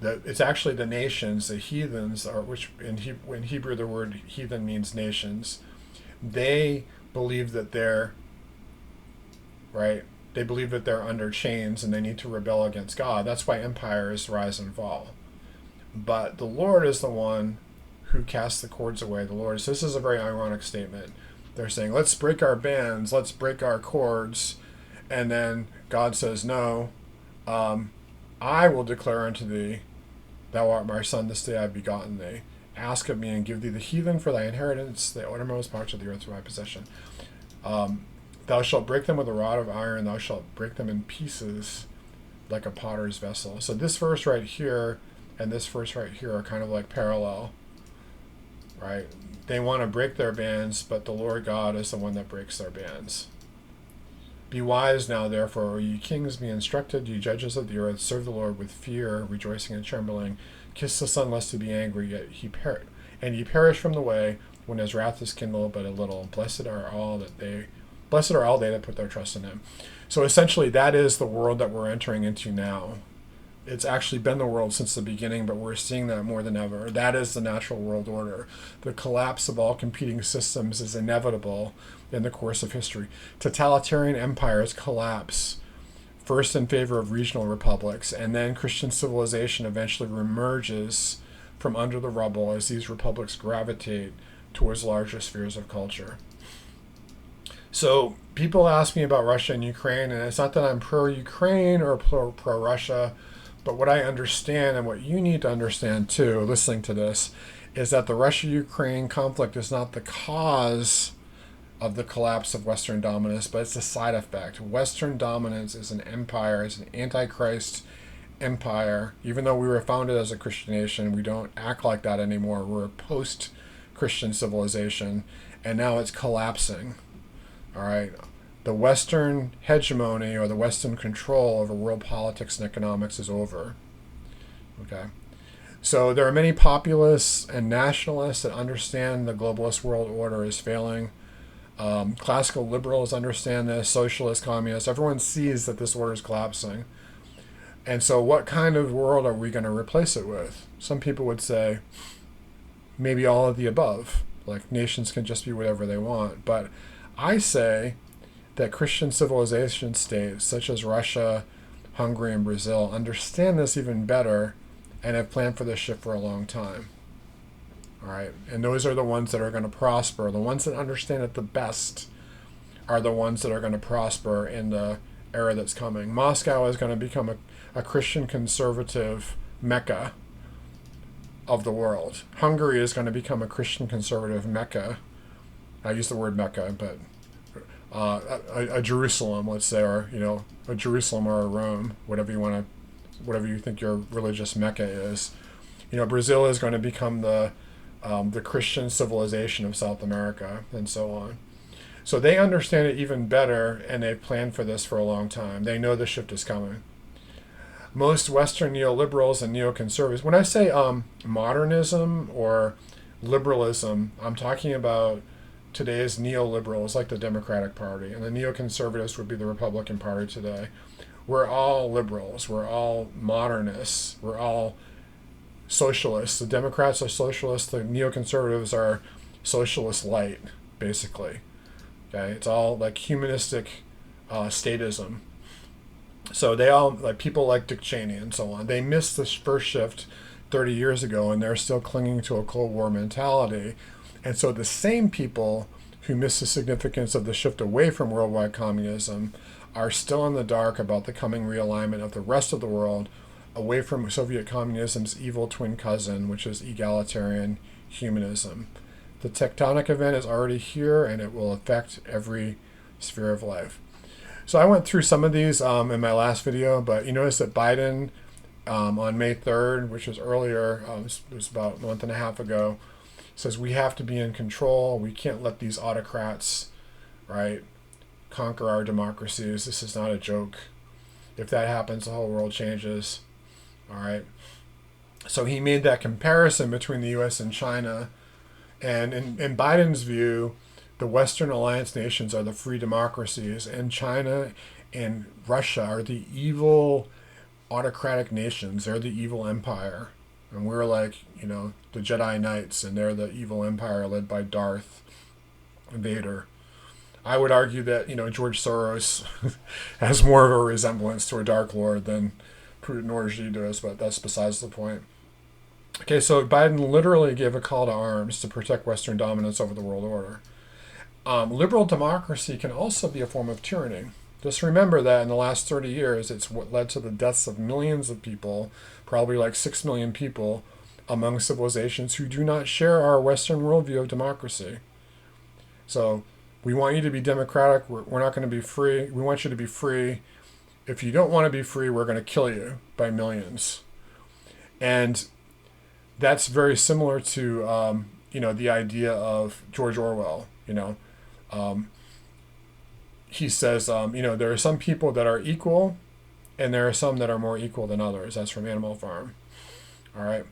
S1: it's actually the nations, the heathens, in Hebrew the word heathen means nations. They believe that they're right. They believe that they're under chains and they need to rebel against God. That's why empires rise and fall. But the Lord is the one who casts the cords away. The Lord. So this is a very ironic statement. They're saying, let's break our bands, let's break our cords. And then God says, no, I will declare unto thee, thou art my son, this day I have begotten thee. Ask of me and give thee the heathen for thy inheritance, the uttermost parts of the earth for my possession. Thou shalt break them with a rod of iron, thou shalt break them in pieces like a potter's vessel. So this verse right here and this verse right here are kind of like parallel, right? They want to break their bands, but the Lord God is the one that breaks their bands. Be wise now, therefore, O ye kings, be instructed, ye judges of the earth, serve the Lord with fear, rejoicing and trembling. Kiss the Son, lest he be angry, yet and ye perish from the way, when his wrath is kindled but a little. Blessed are all they that put their trust in him. So essentially, that is the world that we're entering into now. It's actually been the world since the beginning, but we're seeing that more than ever. That is the natural world order. The collapse of all competing systems is inevitable in the course of history. Totalitarian empires collapse, first in favor of regional republics, and then Christian civilization eventually reemerges from under the rubble as these republics gravitate towards larger spheres of culture. So people ask me about Russia and Ukraine, and it's not that I'm pro-Ukraine or pro-Russia, but what I understand and what you need to understand too, listening to this, is that the Russia-Ukraine conflict is not the cause of the collapse of Western dominance, but it's a side effect. Western dominance is an empire, it's an antichrist empire. Even though we were founded as a Christian nation, we don't act like that anymore. We're a post-Christian civilization, and now it's collapsing. All right. The Western hegemony or the Western control over world politics and economics is over. Okay? So there are many populists and nationalists that understand the globalist world order is failing. Classical liberals understand this, socialists, communists, everyone sees that this order is collapsing. And so what kind of world are we going to replace it with? Some people would say maybe all of the above. Like nations can just be whatever they want. But I say that Christian civilization states such as Russia, Hungary, and Brazil understand this even better and have planned for this shift for a long time. All right, and those are the ones that are going to prosper. The ones that understand it the best are the ones that are going to prosper in the era that's coming. Moscow is going to become a Christian conservative Mecca of the world. Hungary is going to become a Christian conservative Mecca. I use the word Mecca, but a Jerusalem, let's say, or a Jerusalem or a Rome, whatever you think your religious Mecca is. Brazil is going to become the Christian civilization of South America, and so on. So they understand it even better, and they've planned for this for a long time. They know the shift is coming. Most Western neoliberals and neoconservatives, when I say modernism or liberalism, I'm talking about today's neoliberals like the Democratic Party, and the neoconservatives would be the Republican Party today. We're all liberals. We're all modernists. We're all socialists. The Democrats are socialists. The neoconservatives are socialist light, basically. Okay, it's all like humanistic statism. So they all, like people like Dick Cheney and so on, they missed this first shift 30 years ago, and they're still clinging to a Cold War mentality. And so the same people who missed the significance of the shift away from worldwide communism are still in the dark about the coming realignment of the rest of the world away from Soviet communism's evil twin cousin, which is egalitarian humanism. The tectonic event is already here, and it will affect every sphere of life. So I went through some of these in my last video, but you notice that Biden on May 3rd, which was earlier, it was about a month and a half ago, says we have to be in control. We can't let these autocrats, right, conquer our democracies. This is not a joke. If that happens, the whole world changes. All right. So he made that comparison between the U.S. and China. And in Biden's view, the Western alliance nations are the free democracies, and China and Russia are the evil autocratic nations. They're the evil empire. And we're like, the Jedi Knights, and they're the evil empire led by Darth Vader. I would argue that, George Soros has more of a resemblance to a Dark Lord than Putin or Xi does, but that's besides the point. Okay, so Biden literally gave a call to arms to protect Western dominance over the world order. Liberal democracy can also be a form of tyranny. Just remember that in the last 30 years, it's what led to the deaths of millions of people, probably like 6 million people, among civilizations who do not share our Western worldview of democracy. So we want you to be democratic. We're not going to be free. We want you to be free. If you don't want to be free, we're going to kill you by millions. And that's very similar to, the idea of George Orwell. He says, there are some people that are equal, and there are some that are more equal than others. That's from Animal Farm. All right.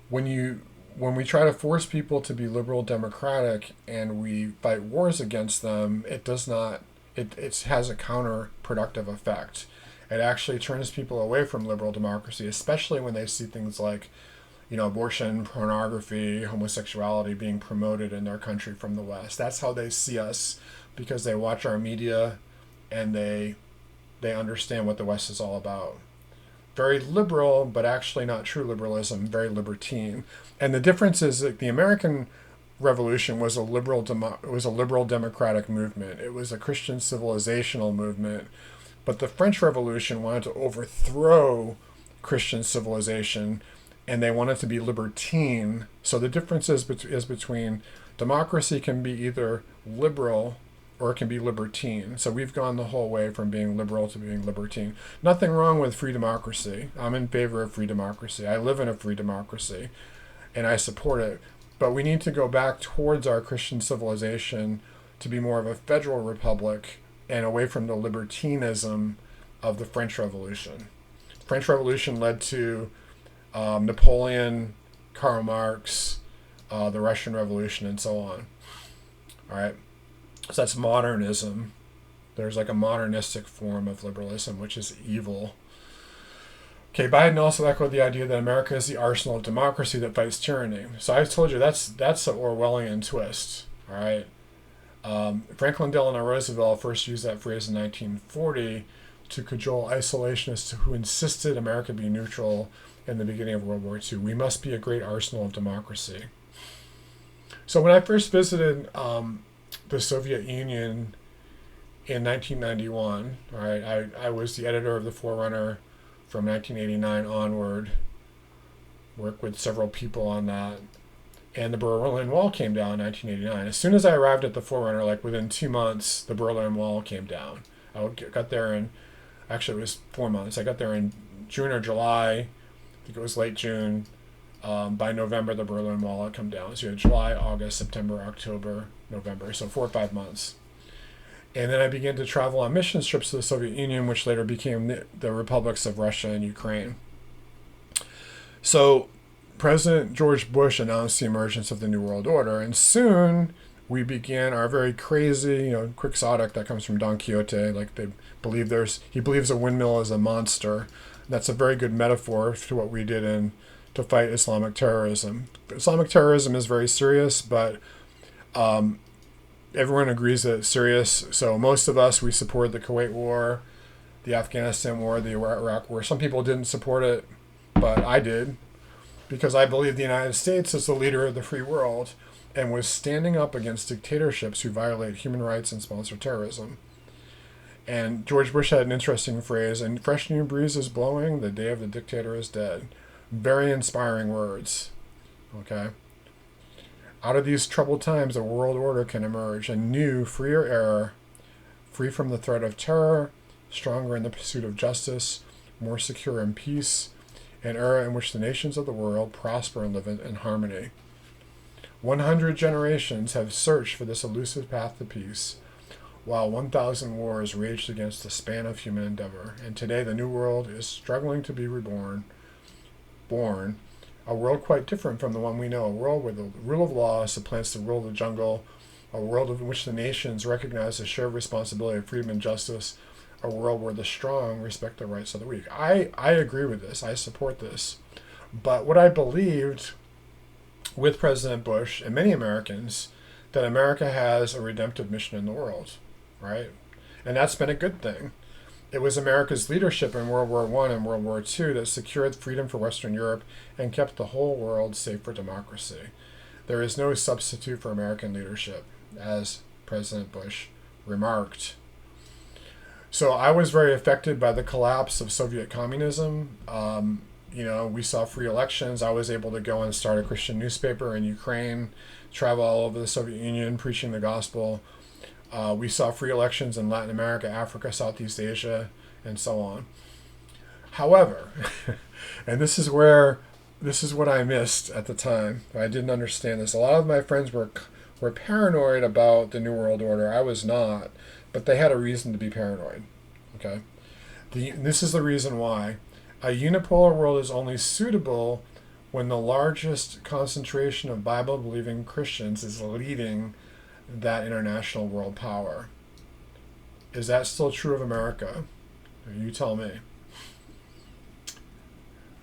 S1: When we try to force people to be liberal democratic and we fight wars against them, it has a counterproductive effect. It actually turns people away from liberal democracy, especially when they see things like, abortion, pornography, homosexuality being promoted in their country from the West. That's how they see us, because they watch our media and they understand what the West is all about. Very liberal, but actually not true liberalism, very libertine. And the difference is that the American Revolution was a liberal democratic movement. It was a Christian civilizational movement. But the French Revolution wanted to overthrow Christian civilization, and they want it to be libertine. So the difference is between democracy can be either liberal or it can be libertine. So we've gone the whole way from being liberal to being libertine. Nothing wrong with free democracy. I'm in favor of free democracy. I live in a free democracy, and I support it. but we need to go back towards our Christian civilization to be more of a federal republic and away from the libertinism of the French Revolution. The French Revolution led to Napoleon, Karl Marx, the Russian Revolution, and so on. All right, so that's modernism. There's like a modernistic form of liberalism, which is evil. Okay, Biden also echoed the idea that America is the arsenal of democracy that fights tyranny. So I told you that's an Orwellian twist. All right, Franklin Delano Roosevelt first used that phrase in 1940 to cajole isolationists who insisted America be neutral in the beginning of World War II. We must be a great arsenal of democracy. So when I first visited the Soviet Union in 1991, all right, I was the editor of the Forerunner from 1989 onward, worked with several people on that, and the Berlin Wall came down in 1989. As soon as I arrived at the Forerunner, like within 2 months, the Berlin Wall came down. I got there in, actually it was 4 months. I got there in June or July, I think it was late June. By November, the Berlin Wall had come down. So you had July, August, September, October, November, so 4 or 5 months. And then I began to travel on mission trips to the Soviet Union, which later became the republics of Russia and Ukraine. So President George Bush announced the emergence of the New World Order, and soon we began our very crazy, quixotic that comes from Don Quixote. Like he believes a windmill is a monster. That's a very good metaphor to what we did to fight Islamic terrorism. Islamic terrorism is very serious, but everyone agrees that it's serious. So most of us, we supported the Kuwait War, the Afghanistan War, the Iraq War. Some people didn't support it, but I did, because I believe the United States is the leader of the free world and was standing up against dictatorships who violate human rights and sponsor terrorism. And George Bush had an interesting phrase, "And fresh new breeze is blowing, the day of the dictator is dead." Very inspiring words. Okay? Out of these troubled times, a world order can emerge, a new, freer era, free from the threat of terror, stronger in the pursuit of justice, more secure in peace, an era in which the nations of the world prosper and live in harmony. 100 generations have searched for this elusive path to peace, while 1,000 wars raged against the span of human endeavor. And today the new world is struggling to be reborn, a world quite different from the one we know, a world where the rule of law supplants the rule of the jungle, a world in which the nations recognize the shared responsibility of freedom and justice, a world where the strong respect the rights of the weak. I agree with this. I support this. But what I believed with President Bush and many Americans, that America has a redemptive mission in the world, right? And that's been a good thing. It was America's leadership in World War I and World War II that secured freedom for Western Europe and kept the whole world safe for democracy. There is no substitute for American leadership, as President Bush remarked. So I was very affected by the collapse of Soviet communism. We saw free elections. I was able to go and start a Christian newspaper in Ukraine, travel all over the Soviet Union, preaching the gospel. We saw free elections in Latin America, Africa, Southeast Asia, and so on. However, and this is what I missed at the time. I didn't understand this. A lot of my friends were paranoid about the New World Order. I was not, but they had a reason to be paranoid. Okay, this is the reason why. A unipolar world is only suitable when the largest concentration of Bible-believing Christians is leading that international world power. Is that still true of America? You tell me.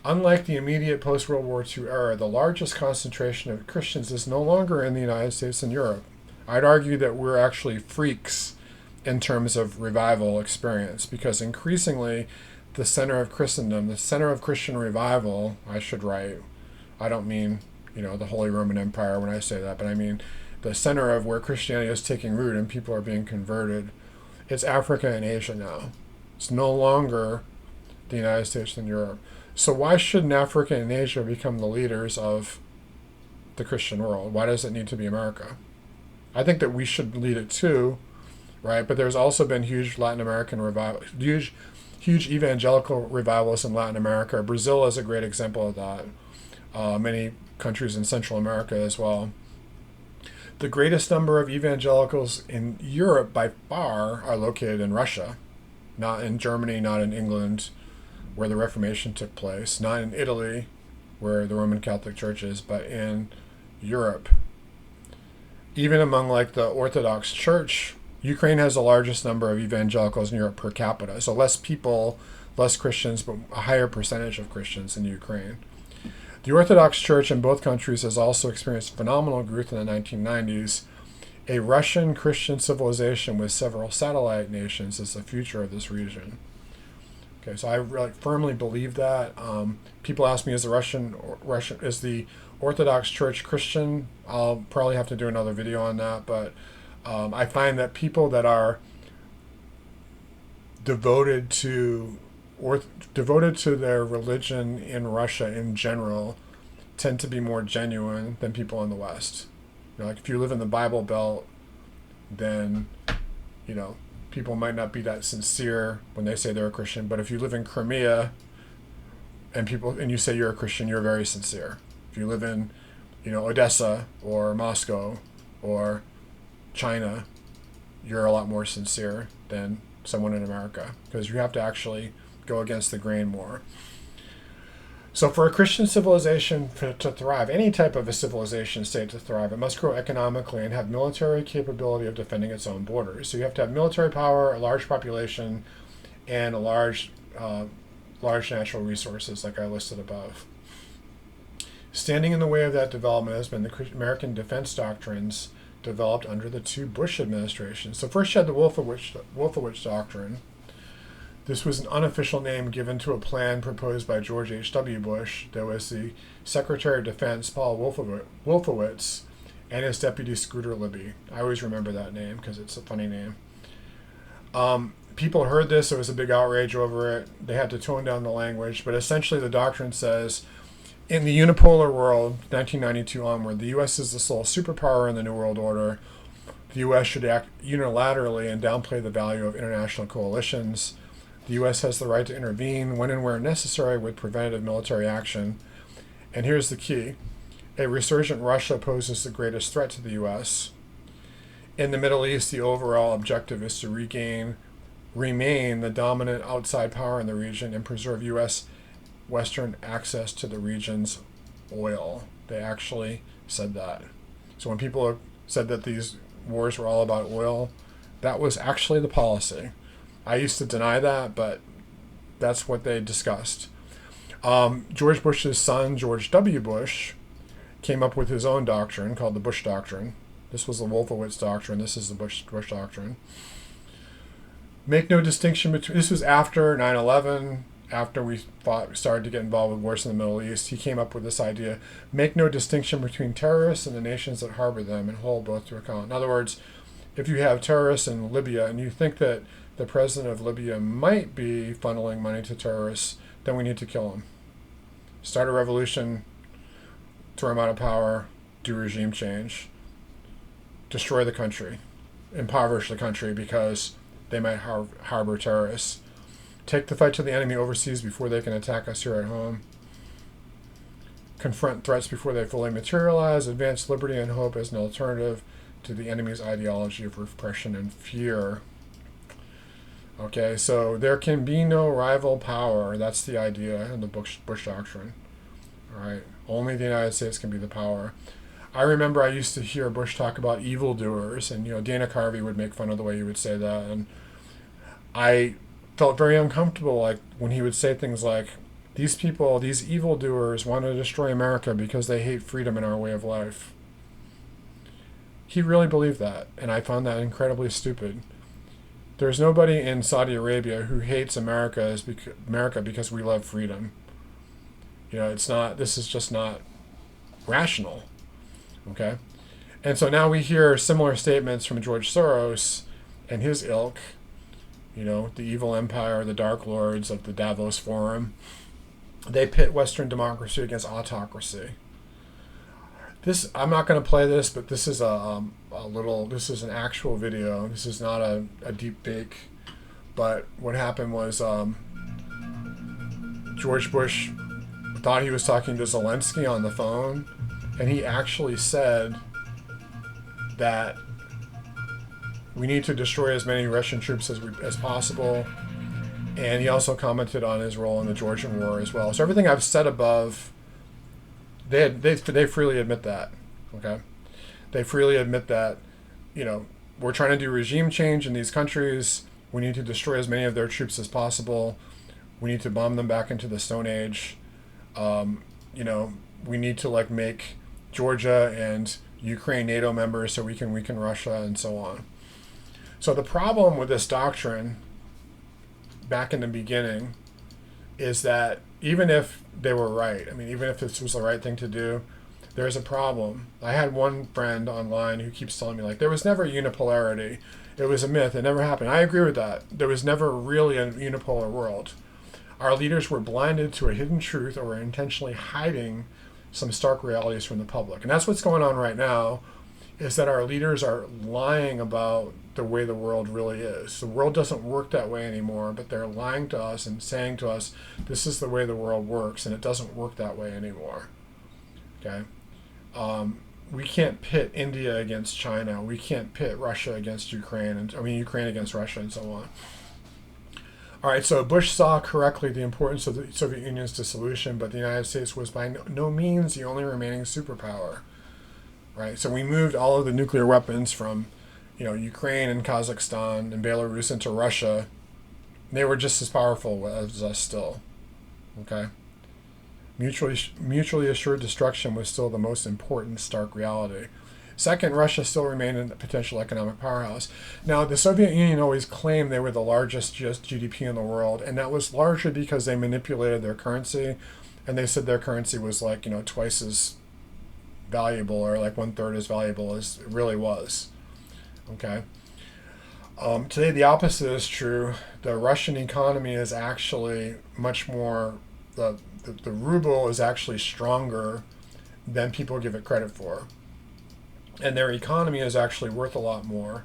S1: Unlike the immediate post-World War II era, the largest concentration of Christians is no longer in the United States and Europe. I'd argue that we're actually freaks in terms of revival experience, because increasingly the center of Christendom, the center of Christian revival, I don't mean, the Holy Roman Empire when I say that, but I mean the center of where Christianity is taking root and people are being converted. It's Africa and Asia now. It's no longer the United States and Europe. So why shouldn't Africa and Asia become the leaders of the Christian world? Why does it need to be America? I think that we should lead it too, right? But there's also been huge Latin American revival, huge evangelical revivals in Latin America. Brazil is a great example of that. many countries in Central America as well. The greatest number of evangelicals in Europe by far are located in Russia, not in Germany, not in England, where the Reformation took place, not in Italy, where the Roman Catholic Church is, but in Europe. Even among like the Orthodox Church, Ukraine has the largest number of evangelicals in Europe per capita. So less people, less Christians, but a higher percentage of Christians in Ukraine. The Orthodox Church in both countries has also experienced phenomenal growth in the 1990s. A Russian Christian civilization with several satellite nations is the future of this region. Okay, so I really firmly believe that. People ask me, is the Orthodox Church Christian? I'll probably have to do another video on that, but I find that people that are devoted to their religion in Russia in general tend to be more genuine than people in the West. You know, like if you live in the Bible Belt, then, you know, people might not be that sincere when they say they're a Christian. But if you live in Crimea and you say you're a Christian, you're very sincere. If you live in, you know, Odessa or Moscow or China, you're a lot more sincere than someone in America, because you have to actually go against the grain more. So for a Christian civilization to thrive, any type of a civilization state to thrive, it must grow economically and have military capability of defending its own borders. So you have to have military power, a large population, and a large natural resources like I listed above. Standing in the way of that development has been the American defense doctrines developed under the two Bush administrations. So first you had the Wolfowitz Doctrine. This was an unofficial name given to a plan proposed by George H.W. Bush. There was the Secretary of Defense, Paul Wolfowitz, and his deputy, Scooter Libby. I always remember that name because it's a funny name. People heard this. There was a big outrage over it. They had to tone down the language. But essentially the doctrine says, in the unipolar world, 1992 onward, the U.S. is the sole superpower in the New World Order. The U.S. should act unilaterally and downplay the value of international coalitions. The U.S. has the right to intervene when and where necessary with preventative military action. And here's the key. A resurgent Russia poses the greatest threat to the U.S. In the Middle East, the overall objective is to remain the dominant outside power in the region and preserve U.S. Western access to the region's oil. They actually said that. So when people said that these wars were all about oil, that was actually the policy. I used to deny that, but that's what they discussed. George Bush's son, George W. Bush, came up with his own doctrine called the Bush Doctrine. This was the Wolfowitz Doctrine. This is the Bush Doctrine. Make no distinction between... This was after 9/11, after we started to get involved with wars in the Middle East. He came up with this idea. Make no distinction between terrorists and the nations that harbor them and hold both to account. In other words, if you have terrorists in Libya and you think that the president of Libya might be funneling money to terrorists, then we need to kill him. Start a revolution, throw him out of power, do regime change, destroy the country, impoverish the country because they might harbor terrorists. Take the fight to the enemy overseas before they can attack us here at home. Confront threats before they fully materialize. Advance liberty and hope as an alternative to the enemy's ideology of repression and fear. Okay, so there can be no rival power. That's the idea in the Bush Doctrine. All right, only the United States can be the power. I remember I used to hear Bush talk about evildoers, and Dana Carvey would make fun of the way he would say that, and I felt very uncomfortable like when he would say things like, these people, these evildoers want to destroy America because they hate freedom and our way of life. He really believed that, and I found that incredibly stupid. There's nobody in Saudi Arabia who hates America because we love freedom. This is just not rational. Okay? And so now we hear similar statements from George Soros and his ilk, the evil empire, the dark lords of the Davos Forum. They pit Western democracy against autocracy. I'm not going to play this, but this is this is an actual video. This is not a deep fake. But what happened was George Bush thought he was talking to Zelensky on the phone, and he actually said that we need to destroy as many Russian troops as possible. And he also commented on his role in the Georgian War as well. So everything I've said above, they freely admit that. Okay, they freely admit that, we're trying to do regime change in these countries. We need to destroy as many of their troops as possible. We need to bomb them back into the Stone Age. We need to make Georgia and Ukraine NATO members so we can weaken Russia and so on. So the problem with this doctrine back in the beginning is that even if they were right, even if this was the right thing to do, there's a problem. I had one friend online who keeps telling me, there was never unipolarity. It was a myth. It never happened. I agree with that. There was never really a unipolar world. Our leaders were blinded to a hidden truth or were intentionally hiding some stark realities from the public. And that's what's going on right now, is that our leaders are lying about the way the world really is. The world doesn't work that way anymore, but they're lying to us and saying to us, this is the way the world works, and it doesn't work that way anymore. Okay? We can't pit India against China. We can't pit Russia against Ukraine, Ukraine against Russia, and so on. All right, so Bush saw correctly the importance of the Soviet Union's dissolution, but the United States was by no means the only remaining superpower. Right, so we moved all of the nuclear weapons from, Ukraine and Kazakhstan and Belarus into Russia. They were just as powerful as us still. Okay. Mutually assured destruction was still the most important stark reality. Second, Russia still remained a potential economic powerhouse. Now, the Soviet Union always claimed they were the largest GDP in the world, and that was largely because they manipulated their currency, and they said their currency was twice as valuable, or 1/3 as valuable as it really was. Okay. Today, the opposite is true. The Russian economy is actually much more, the ruble is actually stronger than people give it credit for. And their economy is actually worth a lot more.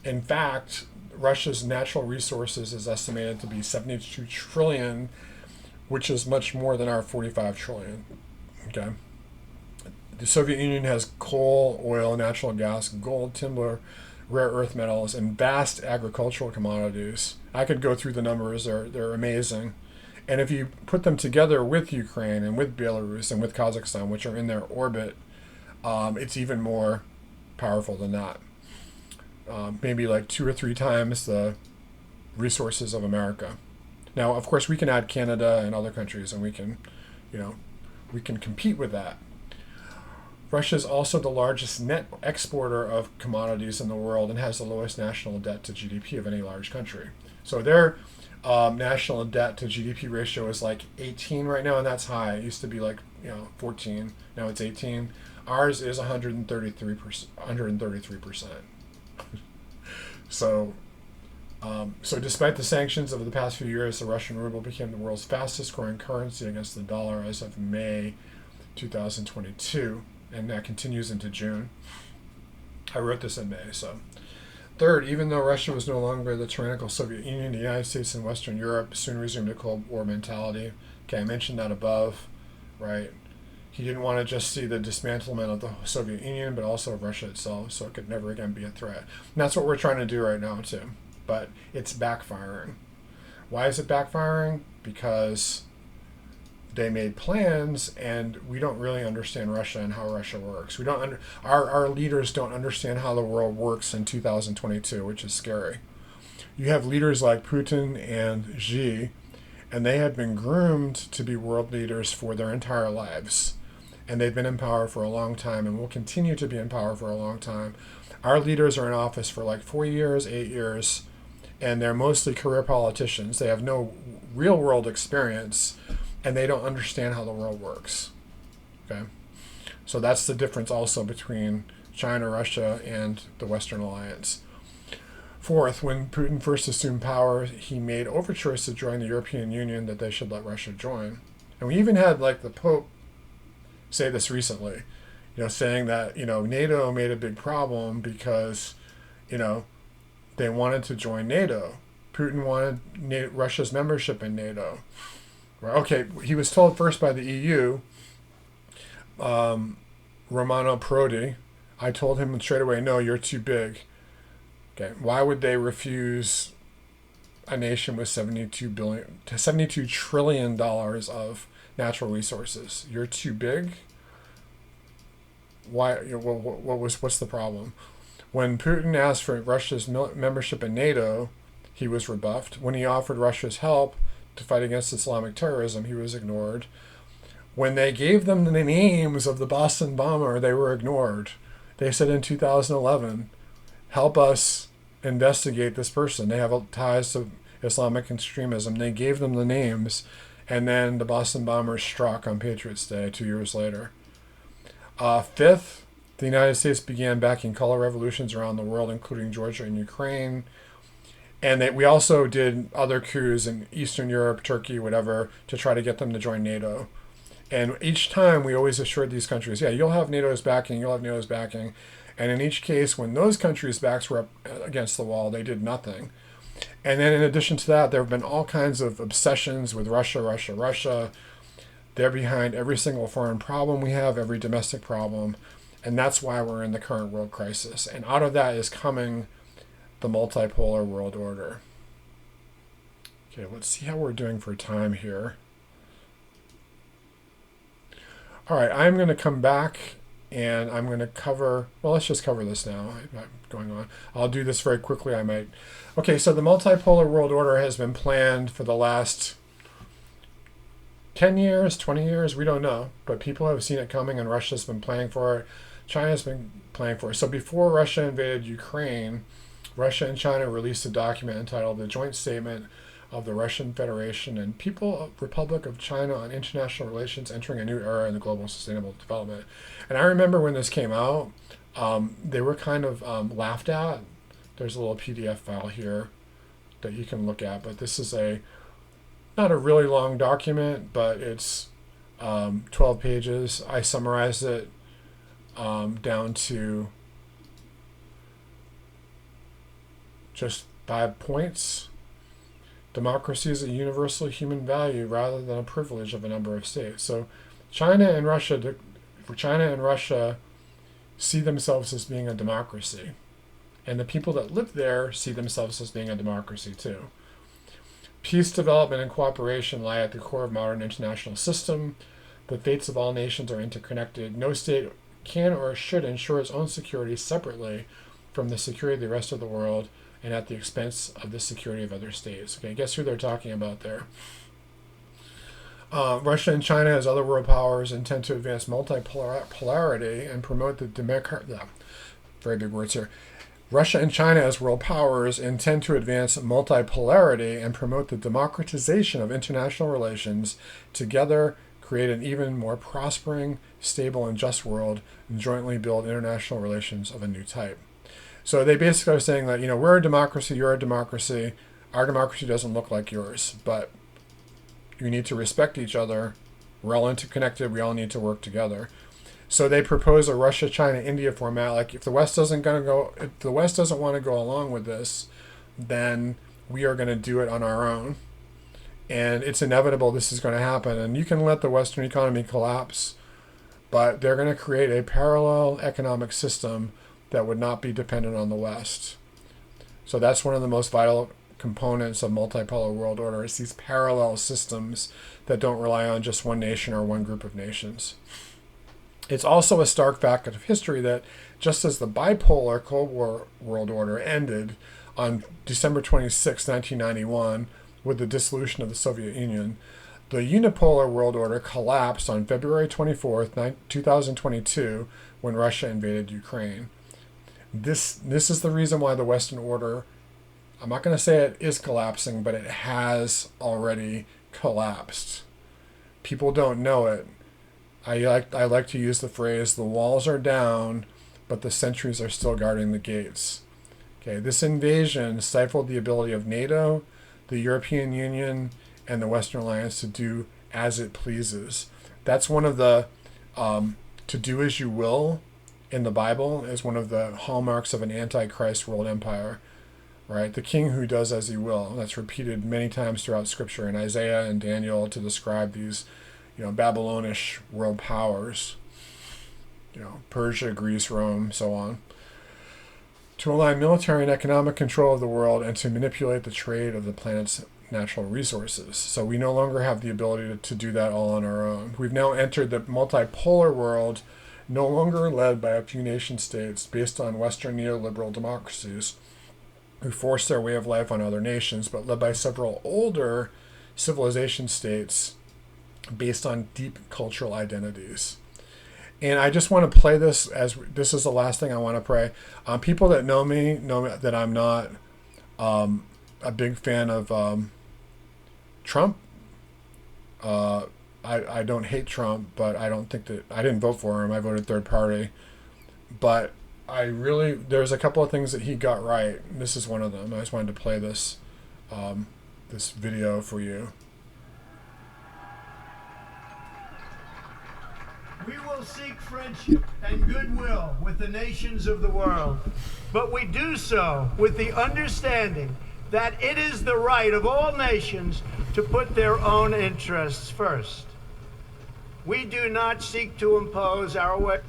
S1: In fact, Russia's natural resources is estimated to be 72 trillion, which is much more than our 45 trillion. Okay. The Soviet Union has coal, oil, natural gas, gold, timber, rare earth metals, and vast agricultural commodities. I could go through the numbers. They're amazing. And if you put them together with Ukraine and with Belarus and with Kazakhstan, which are in their orbit, it's even more powerful than that. Maybe 2 or 3 times the resources of America. Now, of course, we can add Canada and other countries, and we can compete with that. Russia is also the largest net exporter of commodities in the world and has the lowest national debt to GDP of any large country. So their national debt to GDP ratio is 18 right now, and that's high. It used to be 14. Now it's 18. Ours is 133%. 133%. So despite the sanctions of the past few years, the Russian ruble became the world's fastest growing currency against the dollar as of May 2022, and that continues into June. I wrote this in May. So, third, even though Russia was no longer the tyrannical Soviet Union, the United States and Western Europe soon resumed a Cold War mentality. Okay, I mentioned that above, right? He didn't want to just see the dismantlement of the Soviet Union, but also of Russia itself, so it could never again be a threat. And that's what we're trying to do right now, too. But it's backfiring. Why is it backfiring? Because they made plans, and we don't really understand Russia and how Russia works. Our leaders don't understand how the world works in 2022, which is scary. You have leaders like Putin and Xi, and they have been groomed to be world leaders for their entire lives. And they've been in power for a long time and will continue to be in power for a long time. Our leaders are in office for 4 years, 8 years, and they're mostly career politicians. They have no real world experience, and they don't understand how the world works. Okay? So that's the difference also between China, Russia, and the Western Alliance. Fourth, when Putin first assumed power, he made overtures to join the European Union that they should let Russia join. And we even had the Pope say this recently, saying that, NATO made a big problem because, they wanted to join NATO. Putin wanted Russia's membership in NATO. Well, okay, he was told first by the EU, Romano Prodi. I told him straight away, no, you're too big. Okay, why would they refuse a nation with 72 trillion dollars of natural resources? You're too big. Why? What's the problem? When Putin asked for Russia's membership in NATO, he was rebuffed. When he offered Russia's help to fight against Islamic terrorism, he was ignored. When they gave them the names of the Boston bomber, they were ignored. They said in 2011, help us investigate this person. They have ties to Islamic extremism. They gave them the names, and then the Boston bombers struck on Patriots Day 2 years later. Fifth, the United States began backing color revolutions around the world, including Georgia and Ukraine. And we also did other coups in Eastern Europe, Turkey, whatever, to try to get them to join NATO. And each time we always assured these countries, yeah, you'll have NATO's backing, you'll have NATO's backing. And in each case, when those countries' backs were up against the wall, they did nothing. And then in addition to that, there have been all kinds of obsessions with Russia. They're behind every single foreign problem we have, every domestic problem. And that's why we're in the current world crisis. And out of that is coming the multipolar world order. Okay, let's see how we're doing for time here. All right, I'm going to come back and I'm going to cover, well, let's just cover this now. I'm going on. I'll do this very quickly, I might. Okay, so the multipolar world order has been planned for the last 10 years, 20 years, we don't know. But people have seen it coming and Russia's been planning for it. China's been planning for it. So before Russia invaded Ukraine, Russia and China released a document entitled The Joint Statement of the Russian Federation and People Republic of China on International Relations Entering a New Era in the Global Sustainable Development. And I remember when this came out, they were kind of laughed at. There's a little PDF file here that you can look at, but this is not a really long document, but it's 12 pages. I summarized it down to just 5 points. Democracy is a universal human value rather than a privilege of a number of states. So China and Russia see themselves as being a democracy. And the people that live there see themselves as being a democracy too. Peace, development, and cooperation lie at the core of modern international system. The fates of all nations are interconnected. No state can or should ensure its own security separately from the security of the rest of the world and at the expense of the security of other states. Okay, guess who they're talking about there? Russia and China, as other world powers, intend to advance multipolarity and promote the very big words here. Russia and China, as world powers, intend to advance multipolarity and promote the democratization of international relations, together create an even more prospering, stable, and just world, and jointly build international relations of a new type. So they basically are saying that, we're a democracy, you're a democracy. Our democracy doesn't look like yours, but you need to respect each other. We're all interconnected. We all need to work together. So they propose a Russia, China, India format. Like if the West doesn't want to go along with this, then we are going to do it on our own. And it's inevitable this is going to happen. And you can let the Western economy collapse, but they're going to create a parallel economic system that would not be dependent on the West. So that's one of the most vital components of multipolar world order, is these parallel systems that don't rely on just one nation or one group of nations. It's also a stark fact of history that just as the bipolar Cold War world order ended on December 26, 1991, with the dissolution of the Soviet Union, the unipolar world order collapsed on February 24, 2022, when Russia invaded Ukraine. This is the reason why the Western order, I'm not going to say it is collapsing, but it has already collapsed. People don't know it. I like to use the phrase, the walls are down, but the sentries are still guarding the gates. Okay, this invasion stifled the ability of NATO, the European Union, and the Western Alliance to do as it pleases. That's one of the to do as you will in the Bible is one of the hallmarks of an antichrist world empire. right? The king who does as he will. That's repeated many times throughout Scripture in Isaiah and Daniel to describe these, Babylonish world powers, Persia, Greece, Rome, so on, to align military and economic control of the world and to manipulate the trade of the planet's natural resources. So we no longer have the ability to do that all on our own. We've now entered the multipolar world, no longer led by a few nation states based on Western neoliberal democracies who force their way of life on other nations, but led by several older civilization states based on deep cultural identities. And I just want to play this as this is the last thing I want to pray. People that know me know that I'm not a big fan of Trump. I don't hate Trump, but I don't think that I didn't vote for him. I voted third party. But there's a couple of things that he got right. This is one of them. I just wanted to play this this video for you.
S2: We will seek friendship and goodwill with the nations of the world, but we do so with the understanding that it is the right of all nations to put their own interests first. We do not seek to impose our way.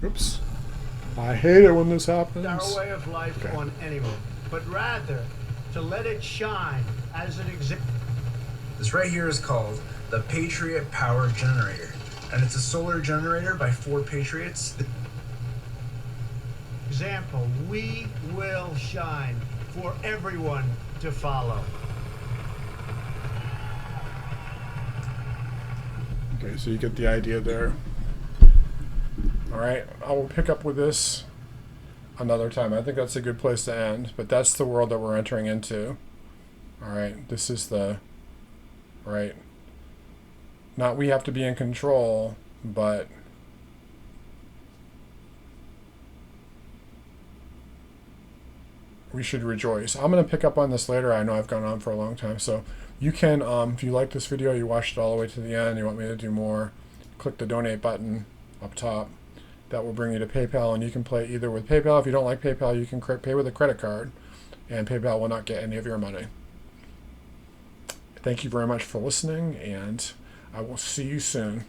S1: Oops. I hate it when this happens.
S2: Our way of life on anyone, but rather to let it shine as an example.
S3: This right here is called the Patriot Power Generator, and it's a solar generator by 4 Patriots.
S2: Example, we will shine for everyone to follow.
S1: Okay, so you get the idea there. All right, I will pick up with this another time. I think that's a good place to end, but that's the world that we're entering into. All right, this is not we have to be in control, but we should rejoice. I'm going to pick up on this later. I know I've gone on for a long time, so you can, if you like this video, you watched it all the way to the end, you want me to do more, click the donate button up top. That will bring you to PayPal, and you can pay either with PayPal. If you don't like PayPal, you can pay with a credit card, and PayPal will not get any of your money. Thank you very much for listening, and I will see you soon.